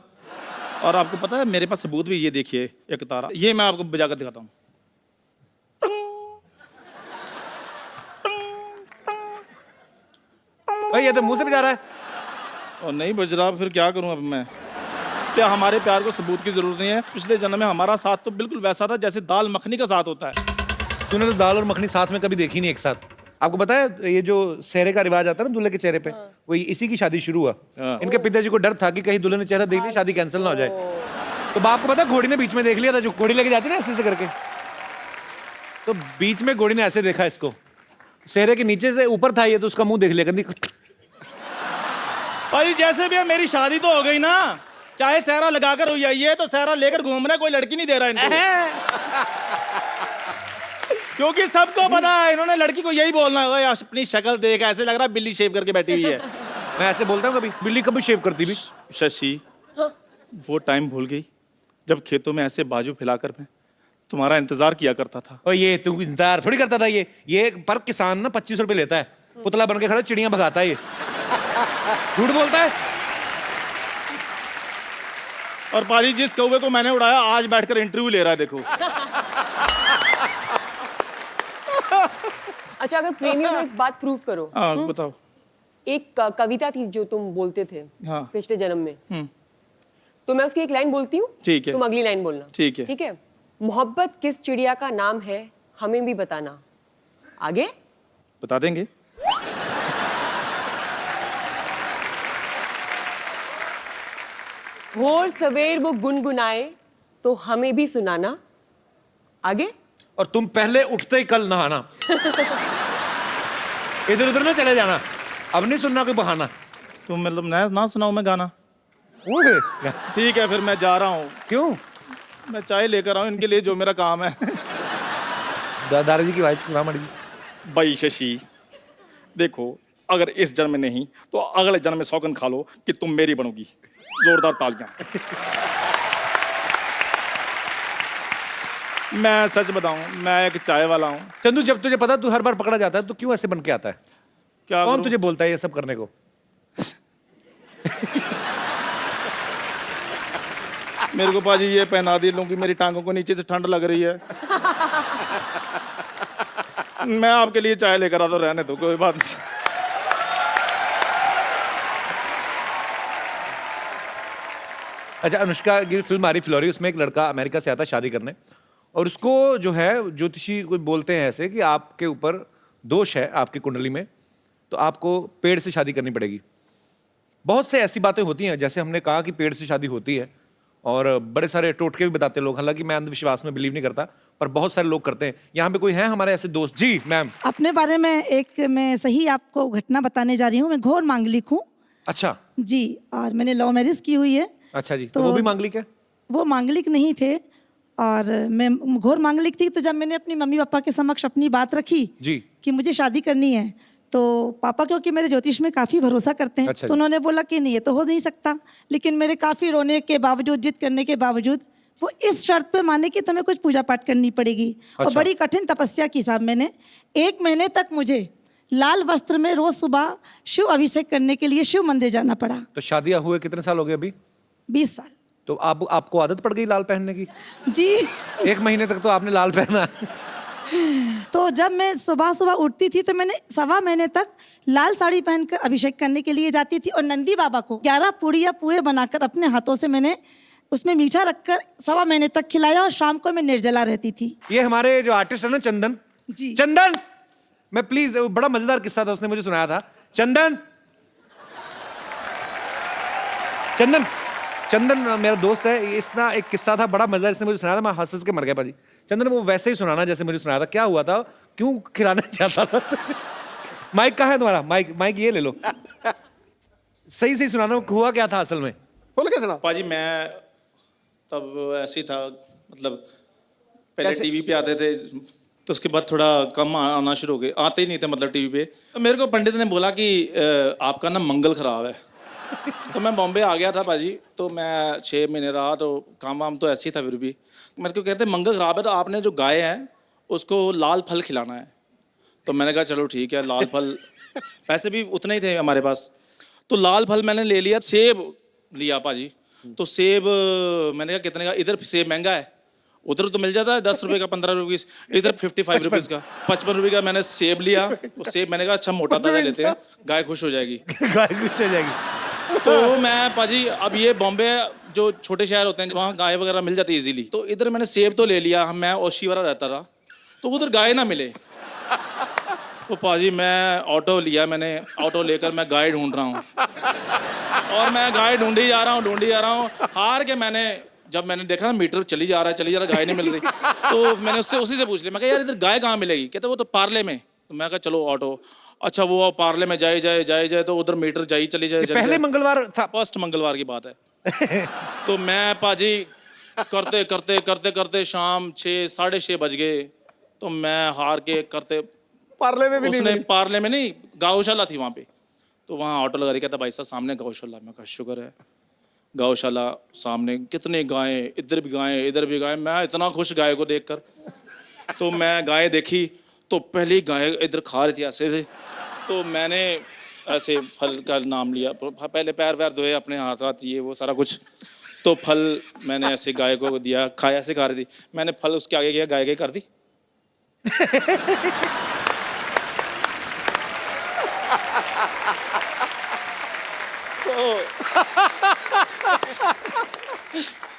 [SPEAKER 9] और आपको पता है मेरे पास सबूत भी, ये देखिए एक तारा, ये मैं आपको बजा कर दिखाता हूँ।
[SPEAKER 1] भाई ये तो मुंह से भी जा रहा है।
[SPEAKER 9] और नहीं बज रहा, फिर क्या करूं अब मैं? क्या हमारे प्यार को सबूत की जरूरत नहीं है? पिछले जन्म में हमारा साथ तो बिल्कुल वैसा था जैसे दाल मखनी का साथ होता है।
[SPEAKER 1] तूने तो दाल और मखनी साथ में कभी देखी नहीं एक साथ। आपको पता है ये जो सेहरे का रिवाज आता है ना दूल्हे के चेहरे पे, वो इसी की शादी शुरू हुआ।
[SPEAKER 9] हाँ।
[SPEAKER 1] इनके पिताजी को डर था कि कहीं दूल्हे ने चेहरा देख लिया शादी कैंसिल ना हो जाए। तो बाप को पता है घोड़ी ने बीच में देख लिया था, जो घोड़ी लेके जाती है ना ऐसे करके, तो बीच में घोड़ी ने ऐसे देखा इसको, सेहरे के नीचे से ऊपर था ये, तो उसका मुंह देख लिया।
[SPEAKER 9] भाई जैसे भी है, मेरी शादी तो हो गई ना, चाहे सहरा लगाकर हुई है, ये तो सहरा लेकर घूम रहा है, कोई लड़की नहीं दे रहा इनको। क्योंकि सबको पता है इन्होंने लड़की को यही बोलना है, "ओए, अपनी शक्ल देख, ऐसे लग रहा है बिल्ली शेव करके बैठी हुई है।"
[SPEAKER 1] मैं ऐसे बोलता हूँ कभी, बिल्ली कभी शेव करती भी।
[SPEAKER 9] शशि, वो टाइम भूल गई जब खेतों में ऐसे बाजू फैलाकर मैं तुम्हारा इंतजार किया करता था।
[SPEAKER 1] और ये तू इंतजार थोड़ी करता था। ये पर किसान ना 25 रुपए लेता है, पुतला बन के खड़ा चिड़ियां भगाता है ये। झूठ बोलता है।
[SPEAKER 9] और पाजी जिस कौवे को मैंने उड़ाया आज बैठकर इंटरव्यू ले रहा है, देखो।
[SPEAKER 3] अच्छा अगर प्रेमियों में एक बात प्रूव करो।
[SPEAKER 9] हाँ बताओ।
[SPEAKER 3] एक कविता थी जो तुम बोलते थे
[SPEAKER 9] हाँ।
[SPEAKER 3] पिछले जन्म में, तो मैं उसकी एक लाइन बोलती हूँ,
[SPEAKER 9] ठीक है।
[SPEAKER 3] तुम अगली लाइन बोलना।
[SPEAKER 9] ठीक है।
[SPEAKER 3] ठीक है। मोहब्बत किस चिड़िया का नाम है हमें भी बताना। आगे
[SPEAKER 9] बता देंगे।
[SPEAKER 3] भोर सवेर वो गुनगुनाए तो हमें भी सुनाना। आगे?
[SPEAKER 1] और तुम पहले उठते ही कल नहाना। इधर उधर ना चले जाना, अब नहीं सुनना कोई बहाना।
[SPEAKER 9] तुम मतलब ना सुनाऊं मैं गाना?
[SPEAKER 1] ओए,
[SPEAKER 9] ठीक है फिर मैं जा रहा हूँ।
[SPEAKER 1] क्यों?
[SPEAKER 9] मैं चाय लेकर आऊँ इनके लिए, जो मेरा काम है।
[SPEAKER 1] दादाजी की वाइफ सुना मड़ी।
[SPEAKER 9] भाई शशि, देखो अगर इस जन्म में नहीं तो अगले जन्म में सौगंध खा लो कि तुम मेरी बनोगी। जोरदार तालियां। मैं सच बताऊं, मैं एक चाय वाला हूं।
[SPEAKER 1] चंदू, जब तुझे पता तू हर बार पकड़ा जाता है तो क्यों ऐसे बन के आता है?
[SPEAKER 9] क्या
[SPEAKER 1] कौन
[SPEAKER 9] करूं?
[SPEAKER 1] तुझे बोलता है ये सब करने को?
[SPEAKER 9] मेरे को पाजी ये पहना दी लूंगी, मेरी टांगों को नीचे से ठंड लग रही है। मैं आपके लिए चाय लेकर आता, रहने दो, कोई बात नहीं।
[SPEAKER 1] अच्छा, अनुष्का की फिल्म आ रही फ्लोरी, उसमें एक लड़का अमेरिका से आता है शादी करने, और उसको जो है ज्योतिषी कोई बोलते हैं ऐसे कि आपके ऊपर दोष है आपकी कुंडली में, तो आपको पेड़ से शादी करनी पड़ेगी। बहुत से ऐसी बातें होती हैं, जैसे हमने कहा कि पेड़ से शादी होती है, और बड़े सारे टोटके भी बताते हैं लोग। हालांकि मैं अंधविश्वास में बिलीव नहीं करता, पर बहुत सारे लोग करते हैं। यहाँ पे कोई है हमारे ऐसे दोस्त? जी मैम।
[SPEAKER 10] अपने बारे में मैं सही आपको घटना बताने जा रही हूँ। मैं घोर मांगलिक हूँ
[SPEAKER 1] अच्छा
[SPEAKER 10] जी, और मैंने लव मैरिज की हुई है।
[SPEAKER 1] अच्छा जी, तो वो भी मांगलिक है?
[SPEAKER 10] वो मांगलिक नहीं थे, और मैं घोर मांगलिक थी। तो जब मैंने अपनी मम्मी पापा के समक्ष अपनी बात रखी
[SPEAKER 1] जी
[SPEAKER 10] कि मुझे शादी करनी है, तो पापा क्योंकि मेरे ज्योतिष में काफ़ी भरोसा करते हैं,
[SPEAKER 1] अच्छा
[SPEAKER 10] तो उन्होंने बोला कि नहीं, ये तो हो नहीं सकता। लेकिन मेरे काफ़ी रोने के बावजूद, जिद करने के बावजूद, वो इस शर्त पे माने कि तुम्हें कुछ पूजा पाठ करनी पड़ेगी। और
[SPEAKER 1] अच्छा।
[SPEAKER 10] बड़ी कठिन तपस्या की साहब मैंने। 1 महीने तक मुझे लाल वस्त्र में रोज सुबह शिव अभिषेक करने के लिए शिव मंदिर जाना पड़ा।
[SPEAKER 1] तो शादियां हुए कितने साल हो गए अभी?
[SPEAKER 10] 20 साल।
[SPEAKER 1] तो आपको आदत पड़ गई लाल पहनने की?
[SPEAKER 10] जी।
[SPEAKER 1] 1 महीने तक तो आपने लाल पहना।
[SPEAKER 10] तो जब मैं सुबह सुबह उठती थी तो मैंने 1.25 महीने तक लाल साड़ी पहनकर अभिषेक करने के लिए जाती थी, और नंदी बाबा को 11 पूड़ियाँ पुए बनाकर अपने हाथों से मैंने उसमें मीठा रखकर 1.25 महीने तक खिलाया, और शाम को मैं निर्जला रहती थी।
[SPEAKER 1] ये हमारे जो आर्टिस्ट है ना, चंदन
[SPEAKER 10] जी।
[SPEAKER 1] चंदन, मैं प्लीज, बड़ा मजेदार किस्सा था, उसने मुझे सुनाया था। चंदन चंदन चंदन मेरा दोस्त है, इसना एक किस्सा था बड़ा मजेदार, इसने मुझे सुनाया था, मैं हंस हंस के मर गया पाजी। चंदन वो वैसे ही सुनाना जैसे मुझे सुनाया था। क्या हुआ था, क्यों खिलाना चाहता था? माइक कहाँ है तुम्हारा? माइक ये ले लो, सही सही सुनाना, हुआ क्या था असल में?
[SPEAKER 2] बोलो कैसे ना?
[SPEAKER 9] पाजी मैं तब ऐसे ही था, मतलब पहले
[SPEAKER 2] कैसे?
[SPEAKER 9] टीवी पे आते थे, तो उसके बाद थोड़ा कम आना शुरू हो गए, आते ही नहीं थे मतलब टीवी पे। तो मेरे को पंडित ने बोला कि आपका ना मंगल खराब है। तो मैं बॉम्बे आ गया था पाजी, तो मैं 6 महीने रहा, तो काम वाम तो ऐसे ही था। फिर भी मेरे को कहते मंगल खराब है, तो आपने जो गाय है उसको लाल फल खिलाना है। तो मैंने कहा चलो ठीक है, लाल फल, पैसे भी उतने ही थे हमारे पास, तो लाल फल मैंने ले लिया। सेब लिया पाजी, तो सेब मैंने कहा कितने का, इधर सेब महंगा है, उधर तो मिल जाता है 10 रुपए का, 15 रुपये, इधर 55 रुपीज़ का, 55 रुपये का मैंने सेब लिया। वो सेब मैंने कहा अच्छा मोटा ताजा लेते हैं, गाय खुश हो जाएगी।
[SPEAKER 1] गाय खुश हो जाएगी।
[SPEAKER 9] तो मैं पाजी, अब ये बॉम्बे जो छोटे शहर होते हैं वहाँ गाय वगैरह मिल जाती है इजीली, तो इधर मैंने सेब तो ले लिया, मैं ओशीवारा रहता था, तो उधर गाय ना मिले। तो पाजी मैं ऑटो लिया, मैंने ऑटो लेकर मैं गाय ढूंढ रहा हूँ, और मैं गाय ढूंढी जा रहा हूँ, हार के जब मैंने देखा ना मीटर चली जा रहा है, गाय नहीं मिल रही, तो मैंने उसी से पूछ लिया, मैं कहा यार इधर गाय कहाँ मिलेगी? कहते वो तो पार्ले में। तो मैं कहा चलो ऑटो, अच्छा वो पार्ले में जाए तो उधर मीटर चली जाए।
[SPEAKER 1] पहले मंगलवार था,
[SPEAKER 9] फर्स्ट मंगलवार की बात है। तो मैं पाजी करते शाम 6 साढ़े 6 बज गए, तो मैं हार के करते,
[SPEAKER 2] पार्ले में भी नहीं
[SPEAKER 9] उसने
[SPEAKER 2] मिली।
[SPEAKER 9] पार्ले में नहीं, गौशाला थी वहाँ पे, तो वहाँ ऑटो लगा रही, कहता भाई साहब सामने गौशाला। मैं कहा शुक्र है, गौशाला सामने, कितनी गायें, इधर भी गायें, मैं इतना खुश गाय को देखकर। तो मैं गाय देखी, तो पहली गाय इधर खा रही थी ऐसे से, तो मैंने ऐसे फल का नाम लिया, पहले पैर वैर धोए अपने हाथ ये वो सारा कुछ, तो फल मैंने ऐसे गाय को दिया, खाया, ऐसे खा रही थी, मैंने फल उसके आगे किया, गाय कर दी।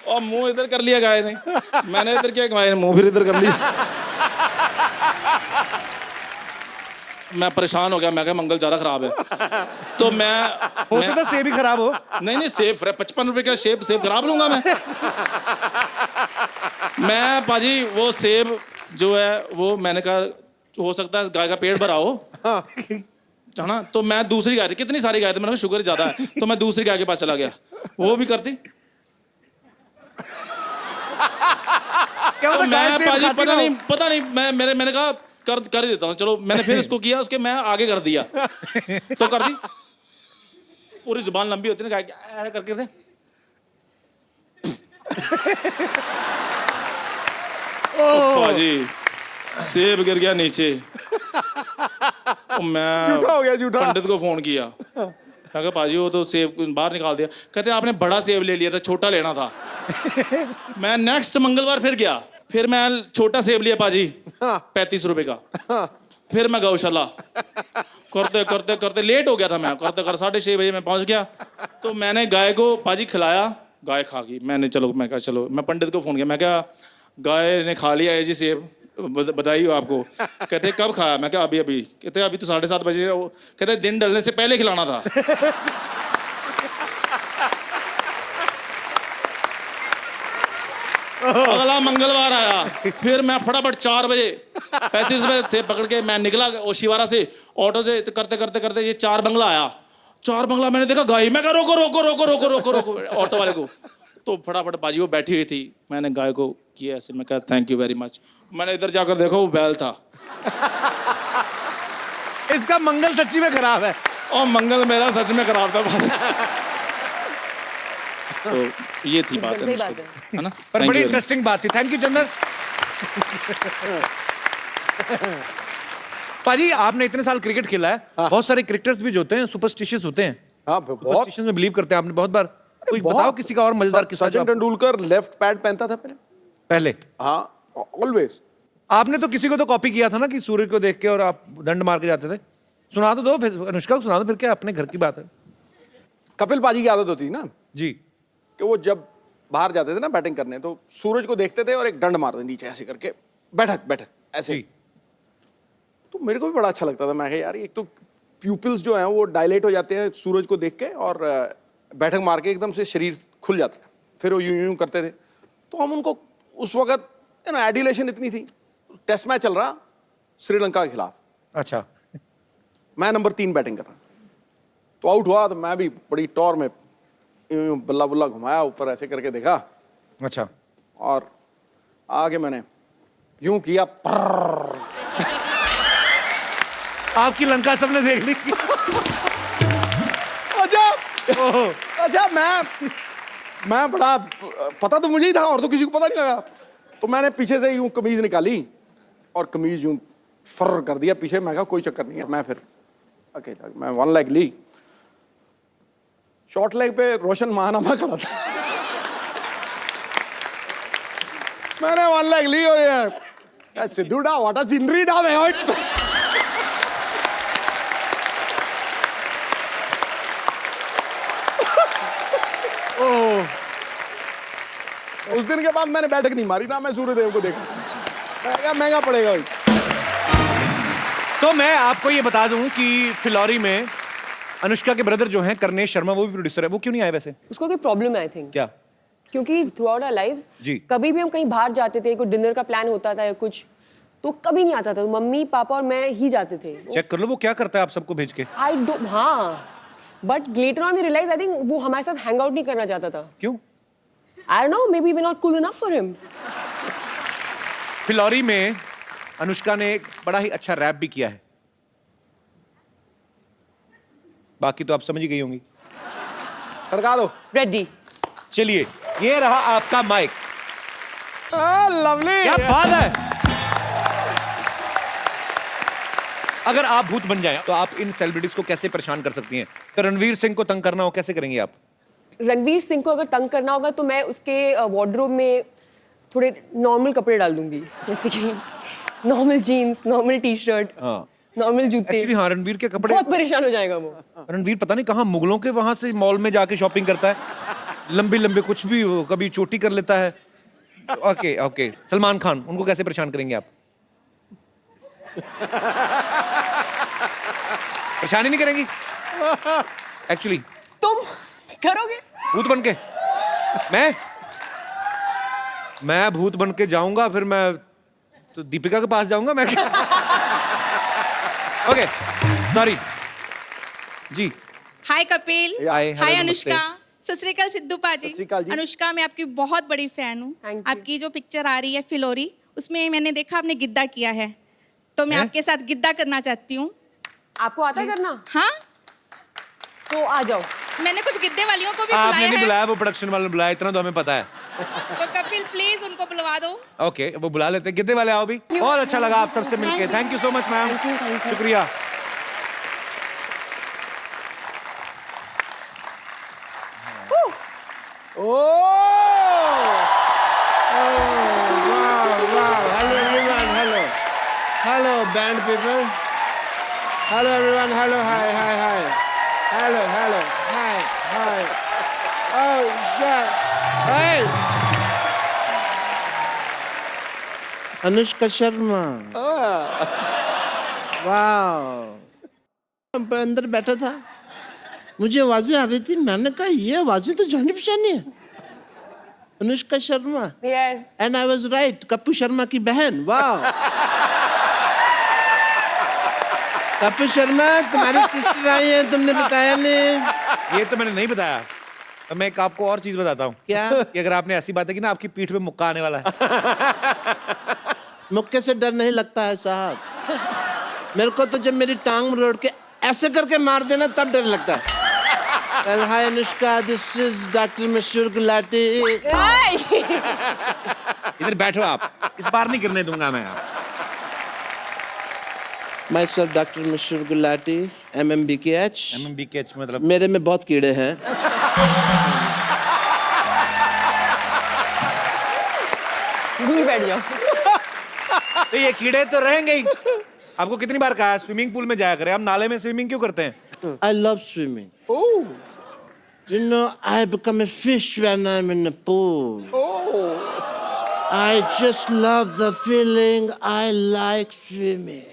[SPEAKER 9] और मुंह इधर कर लिया गाय ने, मैंने इधर किया, गाय ने मुंह फिर इधर कर लिया।
[SPEAKER 11] मैं परेशान हो गया, मैं कहा मंगल ज़्यादा ख़राब है। तो
[SPEAKER 1] हो सकता है सेब ही खराब हो।
[SPEAKER 11] नहीं सेब 55 रुपए का सेब खराब लूंगा मैं पाजी वो सेब जो है वो मैंने कहा हो सकता है गाय का पेट भरा हो, है ना। तो मैं दूसरी गाय थी, कितनी सारी गाय थी, मैंने कहा शुगर ज़्यादा है, तो मैं दूसरी गाय के पास चला गया, वो भी करती।
[SPEAKER 1] क्या
[SPEAKER 11] तो
[SPEAKER 1] मतलब गाय
[SPEAKER 11] मैं
[SPEAKER 1] सेब
[SPEAKER 11] पाजी
[SPEAKER 1] खाती ना हो?
[SPEAKER 11] पता नहीं मैंने कहा कर ही देता हूँ, चलो मैंने फिर इसको किया, उसके मैं आगे कर दिया तो कर दी। पूरी जुबान लंबी होती है ना गाय की, ऐसे करके दे। पाजी सेब गिर गया नीचे। मैं
[SPEAKER 2] झूठा हो गया, झूठा।
[SPEAKER 11] पंडित को फोन किया, मैं कहा पाजी वो तो सेब बाहर निकाल दिया। कहते आपने बड़ा सेब ले लिया था, छोटा लेना था। मैं नेक्स्ट मंगलवार फिर गया, फिर मैं छोटा सेब लिया पाजी 35 रुपए का। फिर मैं गौशाला करते करते करते लेट हो गया था, मैं करते करते 6:30 बजे मैं पहुंच गया। तो मैंने गाय को पाजी खिलाया, गाय खा गई। मैं कहा चलो, मैं पंडित को फोन किया, मैं क्या गाय ने खा लिया है जी सेब, बधाई हो आपको। कहते कब खाया, मैं क्या अभी अभी। कहते अभी तो 7:30 बजे। कहते दिन ढलने से पहले खिलाना था। अगला मंगलवार आया, फिर मैं फटाफट 4 बजे 35 बजे से पकड़ के मैं निकला ओशिवारा से ऑटो से। करते करते करते ये 4 बंगला आया। 4 बंगला मैंने देखा गाय, मैं कहा रोको रोको रोको रोको रोको रोको ऑटो वाले को। तो फटाफट बाजी वो बैठी हुई थी, मैंने गाय को किया ऐसे, मैं कहा थैंक यू वेरी मच। मैंने इधर जाकर देखा वो बैल था।
[SPEAKER 1] इसका मंगल सच्ची में खराब है।
[SPEAKER 11] और मंगल मेरा सच में खराब था। तो ये थी बात
[SPEAKER 3] सही बात
[SPEAKER 11] है ना।
[SPEAKER 1] पर
[SPEAKER 11] Thank
[SPEAKER 1] बड़ी
[SPEAKER 11] you very much.
[SPEAKER 1] इंटरेस्टिंग बात थी, थैंक यू चंदन। पाजी आपने इतने साल क्रिकेट खेला है, बहुत सारे क्रिकेटर्स भी जो होते हैं सुपरस्टिशियस होते हैं।
[SPEAKER 2] हाँ बहुत।
[SPEAKER 1] सुपरस्टिशन में बिलीव करते हैं, आपने बहुत बार कोई बताओ किसी का और मजेदार किस्सा।
[SPEAKER 2] सचिन तेंदुलकर लेफ्ट पैड पहनता था
[SPEAKER 1] पहले
[SPEAKER 2] हाँ ऑलवेज।
[SPEAKER 1] आपने तो किसी को तो कॉपी किया था ना कि सूर्य को देख के और आप दंड मार के जाते थे। सुना तो दो फिर, अनुष्का को सुना दो फिर, क्या अपने घर की बात है।
[SPEAKER 2] कपिल पाजी की आदत होती है ना
[SPEAKER 1] जी
[SPEAKER 2] कि वो जब बाहर जाते थे ना बैटिंग करने, तो सूरज को देखते थे और एक डंड मारते नीचे ऐसे करके, बैठक बैठक ऐसे।
[SPEAKER 1] जी।
[SPEAKER 2] तो मेरे को भी बड़ा अच्छा लगता था। मैं यार एक तो प्यूपिल्स जो हैं वो डायलेट हो जाते हैं सूरज को देख के, और बैठक मार के एकदम से शरीर खुल जाता है, फिर वो यूं यूं करते थे। तो हम उनको उस वक्त एडिलेशन इतनी थी, टेस्ट मैच चल रहा श्रीलंका के खिलाफ,
[SPEAKER 1] अच्छा।
[SPEAKER 2] मैं नंबर 3 बैटिंग कर रहा, तो आउट हुआ, तो मैं भी बड़ी टॉर में यूं यूं बल्ला बुल्ला घुमाया, ऊपर ऐसे करके देखा,
[SPEAKER 1] अच्छा।
[SPEAKER 2] और आगे मैंने यूं किया,
[SPEAKER 1] आपकी लंका सबने देख ली।
[SPEAKER 2] अच्छा मैं बड़ा, पता तो मुझे ही था और तो किसी को पता नहीं लगा। तो मैंने पीछे से यूं कमीज निकाली और कमीज यूं फर कर दिया पीछे। मैं कहा कोई चक्कर नहीं है, मैं फिर अकेला, मैं 1 लेग ली। शॉर्ट लेग पे रोशन महानामा खड़ा था। मैंने 1 लेग ली और ये सिद्धू डा व्हाट अ सीनरी डा मैं उस दिन के बाद मैंने बैठक नहीं मारी ना, मैं सूर्यदेव को देखा, महंगा पड़ेगा भाई।
[SPEAKER 1] तो मैं आपको ये बता दूं कि फिलौरी में अनुष्का के ब्रदर जो हैं करनेश शर्मा, वो भी प्रोड्यूसर है, वो क्यों नहीं आए वैसे?
[SPEAKER 3] उसको कोई प्रॉब्लम है आई थिंक।
[SPEAKER 1] क्या?
[SPEAKER 3] क्योंकि थ्रू आउट आवर लाइव्स कभी भी हम कहीं बाहर जाते थे, कोई डिनर का प्लान होता था या कुछ, तो कभी नहीं आता था। मम्मी पापा और मैं ही जाते थे।
[SPEAKER 1] चेक कर लो वो क्या करता है आप सबको भेज के।
[SPEAKER 3] आई डोंट, हाँ, but later on we realise I think वो हमारे साथ हैंग आउट नहीं करना चाहता था।
[SPEAKER 1] क्यों?
[SPEAKER 3] I don't know, maybe we not cool enough for him.
[SPEAKER 1] Phillauri में अनुष्का ने एक बड़ा ही अच्छा रैप भी किया है, बाकी तो आप समझ ही गई होंगी।
[SPEAKER 2] खड़का दो।
[SPEAKER 3] रेडी।
[SPEAKER 1] चलिए, ये रहा आपका माइक।
[SPEAKER 2] लवली,
[SPEAKER 1] क्या बात है। अगर आप भूत बन जाएं तो आप इन सेलिब्रिटीज को कैसे परेशान कर सकती हैं? तो रणवीर सिंह को तंग करना हो, कैसे करेंगे आप?
[SPEAKER 3] रणवीर सिंह को अगर तंग करना होगा तो मैं उसके वार्डरोब में थोड़े नॉर्मल कपड़े डाल दूंगी, जैसे कि normal jeans, normal T shirt, normal जूते।
[SPEAKER 1] एक्चुअली हाँ, रणवीर के कपड़े,
[SPEAKER 3] बहुत परेशान हो जाएगा वो।
[SPEAKER 1] रणवीर पता नहीं कहाँ मुगलों के वहां से मॉल में जाके शॉपिंग करता है, लंबे लंबे कुछ भी, कभी चोटी कर लेता है। ओके ओके, सलमान खान, उनको कैसे परेशान करेंगे आप? परेशानी नहीं करेंगी एक्चुअली
[SPEAKER 3] तुम करोगे?
[SPEAKER 1] भूत बन के मैं भूत बन के जाऊंगा, फिर मैं तो दीपिका के पास जाऊंगा मैं। ओके सॉरी जी।
[SPEAKER 5] हाय कपिल।
[SPEAKER 1] हाय, हेलो,
[SPEAKER 5] हाय
[SPEAKER 1] नमस्ते।
[SPEAKER 5] अनुष्का। सत श्री अकाल सिद्धू पाजी।
[SPEAKER 2] सत श्री अकाल जी।
[SPEAKER 5] अनुष्का, मैं आपकी बहुत बड़ी फैन हूँ।
[SPEAKER 3] Thank you.
[SPEAKER 5] आपकी जो पिक्चर आ रही है फिलोरी, उसमें मैंने देखा आपने गिद्दा किया है, तो मैं
[SPEAKER 1] हैं?
[SPEAKER 5] आपके साथ गिद्दा करना चाहती हूँ।
[SPEAKER 3] आपको आता है करना?
[SPEAKER 5] हाँ,
[SPEAKER 3] तो आ जाओ।
[SPEAKER 5] मैंने कुछ गिद्दे वालियों को भी
[SPEAKER 1] आपने
[SPEAKER 5] बुलाया
[SPEAKER 1] नहीं
[SPEAKER 5] है,
[SPEAKER 1] बुलाया, वो प्रोडक्शन वाले ने बुलाया, इतना तो हमें पता है।
[SPEAKER 5] तो कपिल प्लीज उनको बुलवा दो।
[SPEAKER 1] ओके वो बुला लेते हैं। गिद्दे वाले आओ भी। बहुत अच्छा लगा आप सबसे मिलके। Thank you so much ma'am, शुक्रिया।
[SPEAKER 8] Hello, band people. Hello, everyone. Hello, hi, hi, hi. Hello, hi, hi. Oh, shit. Hey! Anushka Sharma. वाह। अंदर बैठा था, मुझे आवाजें आ रही थी, मैंने कहा ये आवाजें तो जानी पहचानी है। Anushka Sharma.
[SPEAKER 3] Yes.
[SPEAKER 8] And I was right, Kappu Sharma की बहन। वाह। कप्पू शर्मा, तुम्हारी सिस्टर आई है, तुमने बताया नहीं।
[SPEAKER 1] ये तो मैंने नहीं बताया। तो मैं एक आपको और चीज बताता हूँ।
[SPEAKER 8] क्या?
[SPEAKER 1] कि अगर आपने ऐसी बात है कि ना आपकी पीठ पे मुक्का आने वाला है।
[SPEAKER 8] मुक्के से डर नहीं लगता है साहब। मेरे को तो जब मेरी टांग रोड़ के ऐसे करके मार देना तब डर लगता है। हाय अनुष्का, दिस इज डॉक्टर मशहूर गुलाटी।
[SPEAKER 1] इधर बैठो आप, इस बार नहीं गिरने दूंगा मैं।
[SPEAKER 8] माय सेल्फ डॉक्टर मशहूर गुलाटी, MMBKH।
[SPEAKER 1] MMBKH मतलब
[SPEAKER 8] मेरे में बहुत कीड़े हैं।
[SPEAKER 3] दूर बैठ जाओ।
[SPEAKER 1] तो ये कीड़े तो रहेंगे ही। आपको कितनी बार कहा स्विमिंग पूल में जाया करें, हम नाले में स्विमिंग क्यों करते हैं?
[SPEAKER 8] I love swimming. Oh. You know, I become a fish when I'm in the pool. Oh. I just love the feeling. I like swimming.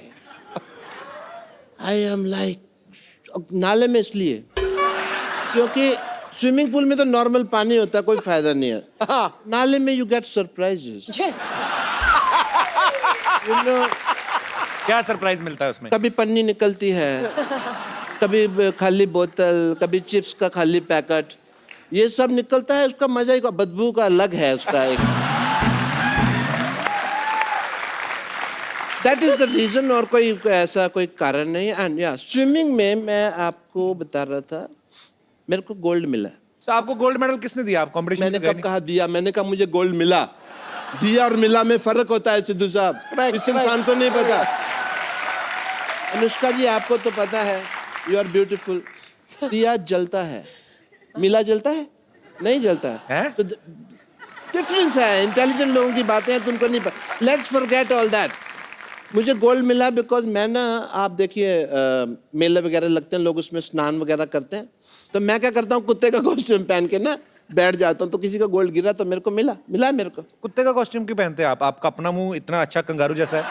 [SPEAKER 8] I am like नाले में इसलिए क्योंकि स्विमिंग पूल में तो नॉर्मल पानी होता है, कोई फायदा नहीं है। नाले में you get surprises.
[SPEAKER 3] Yes.
[SPEAKER 8] You know,
[SPEAKER 1] क्या सरप्राइज मिलता है उसमें?
[SPEAKER 8] कभी पन्नी निकलती है, कभी खाली बोतल, कभी चिप्स का खाली पैकेट, ये सब निकलता है। उसका मजा एक बदबू का अलग है उसका एक। दैट इज द रीजन, और कोई ऐसा कोई कारण नहीं। एंड या स्विमिंग में मैं आपको बता रहा था, मेरे को गोल्ड मिला।
[SPEAKER 1] तो आपको गोल्ड मेडल किसने दिया? आप कॉम्पिटिशन
[SPEAKER 8] मैंने कब कहा दिया? मैंने कहा मुझे गोल्ड मिला। दिया और मिला में फर्क होता है सिद्धू साहब, इस इंसान को नहीं पता। अनुष्का जी, आपको तो पता है, यू आर ब्यूटीफुल। दिया जलता है, मिला जलता है? नहीं जलता
[SPEAKER 1] है?
[SPEAKER 8] तो डिफरेंस है। इंटेलिजेंट लोगों की बातें हैं, तुमको नहीं पता। Let's forget all that. मुझे गोल्ड मिला बिकॉज मैं ना, आप देखिए मेले वगैरह लगते हैं, लोग उसमें स्नान वगैरह करते हैं, तो मैं क्या करता हूँ, कुत्ते का कॉस्ट्यूम पहन के ना बैठ जाता हूँ, तो किसी का गोल्ड गिरा तो मेरे को मिला है मेरे को।
[SPEAKER 1] कुत्ते का कॉस्ट्यूम क्यों पहनते हैं आप? आपका अपना मुंह इतना अच्छा कंगारू जैसा है।